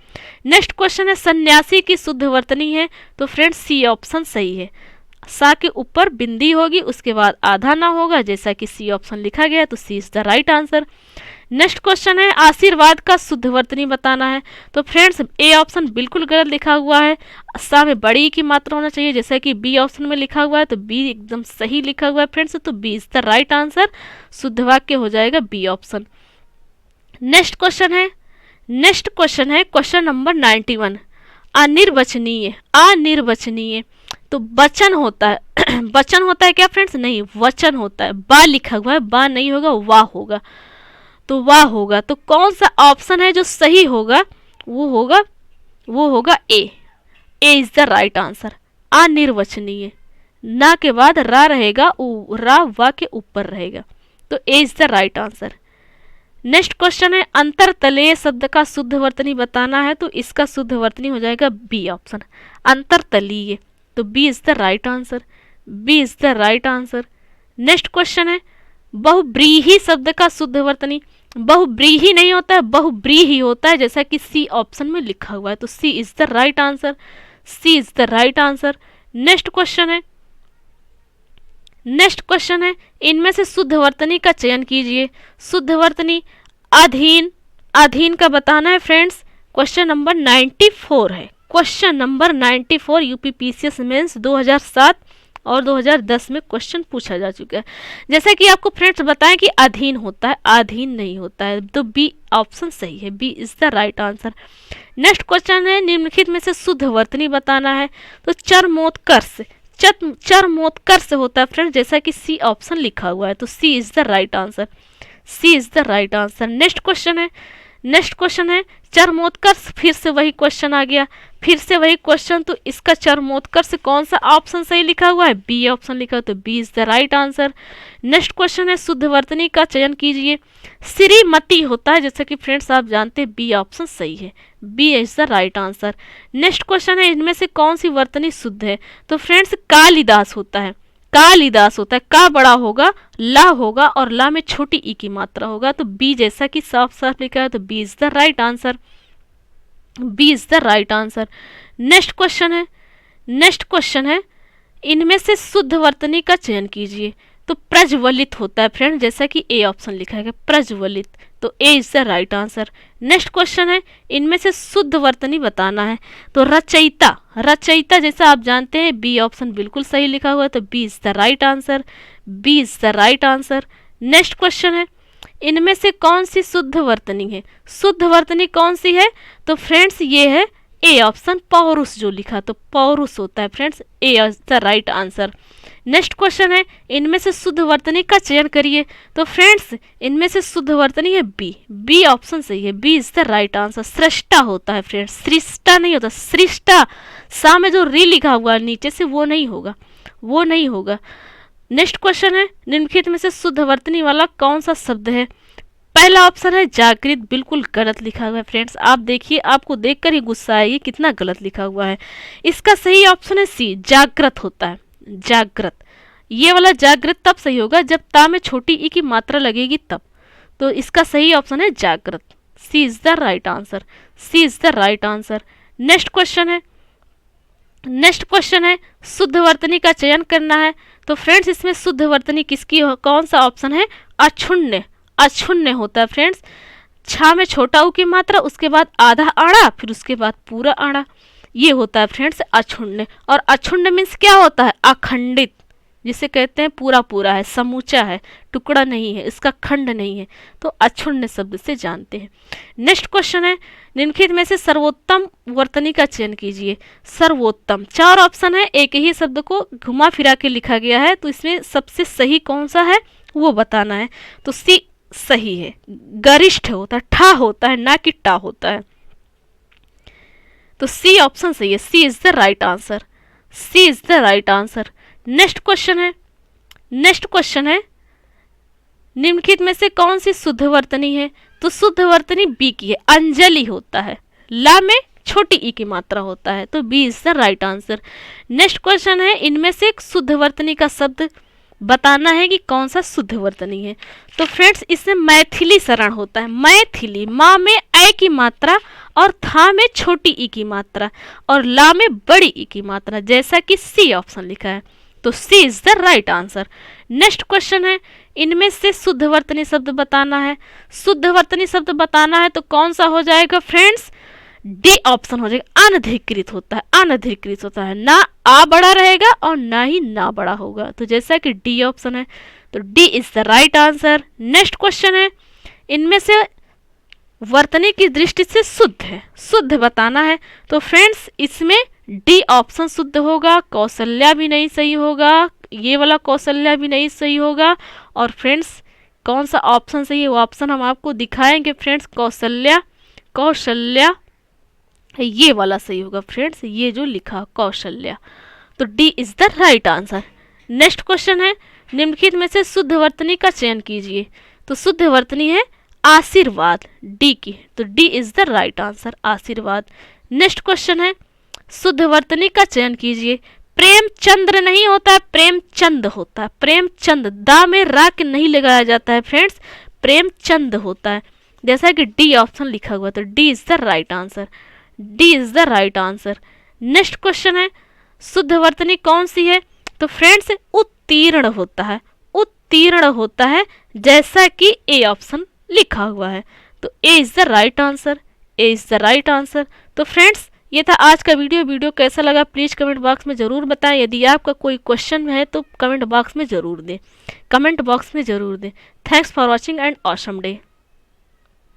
नेक्स्ट क्वेश्चन है सन्यासी की शुद्ध वर्तनी है। तो फ्रेंड्स सी ऑप्शन सही है, सा के ऊपर बिंदी होगी, उसके बाद आधा ना होगा, जैसा कि सी ऑप्शन लिखा गया है, तो सी is the right answer. Next question है आशीर्वाद का शुद्ध वर्तनी बताना है। तो फ्रेंड्स ए ऑप्शन बिल्कुल गलत लिखा हुआ है, सा में बड़ी की मात्रा होना चाहिए, जैसा कि बी ऑप्शन में लिखा हुआ है, तो बी एकदम सही लिखा हुआ है फ्रेंड्स, तो B is the right answer, शुद्ध वाक्य हो जाएगा बी ऑप्शन। नेक्स्ट क्वेश्चन है, नेक्स्ट क्वेश्चन है क्वेश्चन नंबर 91, अनिर्वचनीय, अनिर्वचनीय। तो वचन होता है वचन होता है क्या फ्रेंड्स? नहीं, वचन होता है, बा लिखा हुआ है, बा नहीं होगा, वाह होगा, तो वाह होगा। तो कौन सा ऑप्शन है जो सही होगा? वो होगा ए, ए इज द राइट आंसर। अनिर्वचनीय, ना के बाद रा रहेगा, रा वा के ऊपर रहेगा, तो A is the right answer. Next question है अंतरतलीय शब्द का शुद्ध वर्तनी बताना है। तो इसका शुद्ध वर्तनी हो जाएगा बी ऑप्शन, अंतरतलीय, तो B is the right answer, B is the right answer. Next question है बहुब्रीही शब्द का शुद्ध वर्तनी। बहुब्रीही नहीं होता है, बहुब्रीही होता है, जैसा कि सी ऑप्शन में लिखा हुआ है, तो सी is the right answer, C is the right answer. Next question है, नेक्स्ट क्वेश्चन है इनमें से शुद्ध वर्तनी का चयन कीजिए। शुद्ध वर्तनी अधीन, अधीन का बताना है फ्रेंड्स। क्वेश्चन नंबर 94 है, क्वेश्चन नंबर 94 यूपीपीसीएस मेंस 2007 और 2010 में क्वेश्चन पूछा जा चुका है। जैसा कि आपको फ्रेंड्स बताएं कि अधीन होता है, अधीन नहीं होता है, तो बी ऑप्शन सही है, B is the right answer. Next question है निम्नलिखित में से शुद्ध वर्तनी बताना है। तो चरमोत्कर्ष, चरमोत्कर्ष होता है फ्रेंड्स, जैसा कि सी ऑप्शन लिखा हुआ है, तो सी is the right answer, C is the right answer. Next question है, नेक्स्ट क्वेश्चन है चरमोत्कर्ष, फिर से वही क्वेश्चन आ गया, फिर से वही क्वेश्चन, तो इसका चरमोत्कर्ष कौन सा ऑप्शन सही लिखा हुआ है? बी ऑप्शन लिखा है, तो B is the right answer. Next question है शुद्ध वर्तनी का चयन कीजिए। श्रीमती होता है, जैसे कि फ्रेंड्स आप जानते हैं बी ऑप्शन सही है, B is the right answer. Next question है इनमें से कौन सी वर्तनी शुद्ध है? तो फ्रेंड्स कालिदास होता है, कालिदास होता है, का बड़ा होगा, ला होगा और ला में छोटी ई की मात्रा होगा। तो बी जैसा कि साफ साफ लिखा है, तो B is the right answer, B is the right answer. Next question है इनमें से शुद्ध वर्तनी का चयन कीजिए। तो प्रज्वलित होता है फ्रेंड, जैसा कि ए ऑप्शन लिखा है प्रज्वलित, तो A is the right answer. Next question है इनमें से शुद्ध वर्तनी बताना है। तो रचयिता, रचयिता जैसा आप जानते हैं बी ऑप्शन बिल्कुल सही लिखा हुआ है, तो B is the right answer, B is the right answer. Next question है इनमें से कौन सी शुद्ध वर्तनी है। शुद्ध वर्तनी कौन सी है, तो फ्रेंड्स ये है ए ऑप्शन पौरुष जो लिखा, तो पौरुष होता है friends, A is the right answer. Next question है इनमें से शुद्ध वर्तनी का चयन करिए। तो फ्रेंड्स इनमें से शुद्ध वर्तनी है बी, बी ऑप्शन सही है, B is the right answer. सृष्टा होता है फ्रेंड्स, सृष्टा नहीं होता, सृष्टा सा में जो री लिखा हुआ है नीचे से वो नहीं होगा, वो नहीं होगा। नेक्स्ट क्वेश्चन है निम्नलिखित में से शुद्ध वर्तनी वाला कौन सा शब्द है। पहला ऑप्शन है जागृत, बिल्कुल गलत लिखा हुआ है फ्रेंड्स, आप देखिए आपको देखकर ही गुस्सा आएगी कितना गलत लिखा हुआ है। इसका सही ऑप्शन है सी, जागृत होता है, जागृत। ये वाला जागृत तब सही होगा जब ता में छोटी ई की मात्रा लगेगी तब, तो इसका सही ऑप्शन है जागृत, C is the right answer, C is the right answer. Next question है शुद्ध वर्तनी का चयन करना है। तो फ्रेंड्स इसमें शुद्ध वर्तनी किसकी कौन सा ऑप्शन है, अक्षुण्य, अक्षुण्य होता है फ्रेंड्स। छा में छोटा ऊ की मात्रा, उसके बाद आधा आड़ा, फिर उसके बाद पूरा आड़ा, ये होता है फ्रेंड्स अक्षुण्य। और अक्षुण्य मीन्स क्या होता है, अखंडित, जिसे कहते हैं पूरा पूरा है, समूचा है, टुकड़ा नहीं है, इसका खंड नहीं है, तो अक्षुण्य शब्द से जानते हैं। नेक्स्ट क्वेश्चन है निम्नलिखित में से सर्वोत्तम वर्तनी का चयन कीजिए। सर्वोत्तम, चार ऑप्शन है, एक ही शब्द को घुमा फिरा के लिखा गया है, तो इसमें सबसे सही कौन सा है वो बताना है। तो सी सही है, गरिष्ठ होता है, ठा होता है ना कि टा होता है, तो सी ऑप्शन सही है, C is the right answer, C is the right answer. Next question है निम्नलिखित में से कौन सी शुद्ध वर्तनी है। तो शुद्ध वर्तनी बी की है, अंजलि होता है, ला में छोटी ई की मात्रा होता है, तो B is the right answer. Next question है इनमें से एक शुद्ध वर्तनी का शब्द बताना है कि कौन सा शुद्ध वर्तनी है। तो फ्रेंड्स इसमें मैथिली शरण होता है, मैथिली, माँ में ए की मात्रा और था में छोटी ई की मात्रा और ला में बड़ी ई की मात्रा, जैसा कि सी ऑप्शन लिखा है, तो सी is the right answer. Next question है इनमें से शुद्ध वर्तनी शब्द बताना है। शुद्ध वर्तनी शब्द बताना है तो कौन सा हो जाएगा फ्रेंड्स, डी ऑप्शन हो जाएगा, अनधिकृत होता है, अनधिकृत होता है, ना आ बड़ा रहेगा और ना ही ना बड़ा होगा, तो जैसा कि डी ऑप्शन है, तो D is the right answer. Next question है इनमें से वर्तनी की दृष्टि से शुद्ध है, शुद्ध बताना है। तो फ्रेंड्स इसमें डी ऑप्शन शुद्ध होगा, कौशल्या भी नहीं सही होगा, ये वाला कौशल्या भी नहीं सही होगा, और फ्रेंड्स कौन सा ऑप्शन सही है वो ऑप्शन हम आपको दिखाएंगे फ्रेंड्स। कौशल्या, कौशल्या ये वाला सही होगा फ्रेंड्स, ये जो लिखा कौशल्या, तो D is the right answer. Next question है निम्नलिखित में से शुद्ध वर्तनी का चयन कीजिए। तो शुद्ध वर्तनी है आशीर्वाद, डी की, तो D is the right answer, आशीर्वाद। नेक्स्ट क्वेश्चन है शुद्ध वर्तनी का चयन कीजिए। प्रेमचंद्र नहीं होता है, प्रेमचंद होता है, प्रेमचंद, दा में रा के नहीं लगाया जाता है फ्रेंड्स, प्रेमचंद होता है, जैसा कि डी ऑप्शन लिखा हुआ, तो D is the right answer, D is the right answer. Next question है शुद्ध वर्तनी कौन सी है। तो फ्रेंड्स उत्तीर्ण होता है, उत्तीर्ण होता है, जैसा कि ए ऑप्शन लिखा हुआ है, तो A is the right answer, A is the right answer. तो फ्रेंड्स ये था आज का वीडियो कैसा लगा प्लीज़ कमेंट बॉक्स में ज़रूर बताएं। यदि आपका कोई क्वेश्चन है तो कमेंट बॉक्स में ज़रूर दें, कमेंट बॉक्स में ज़रूर दें। Thanks for watching and awesome day.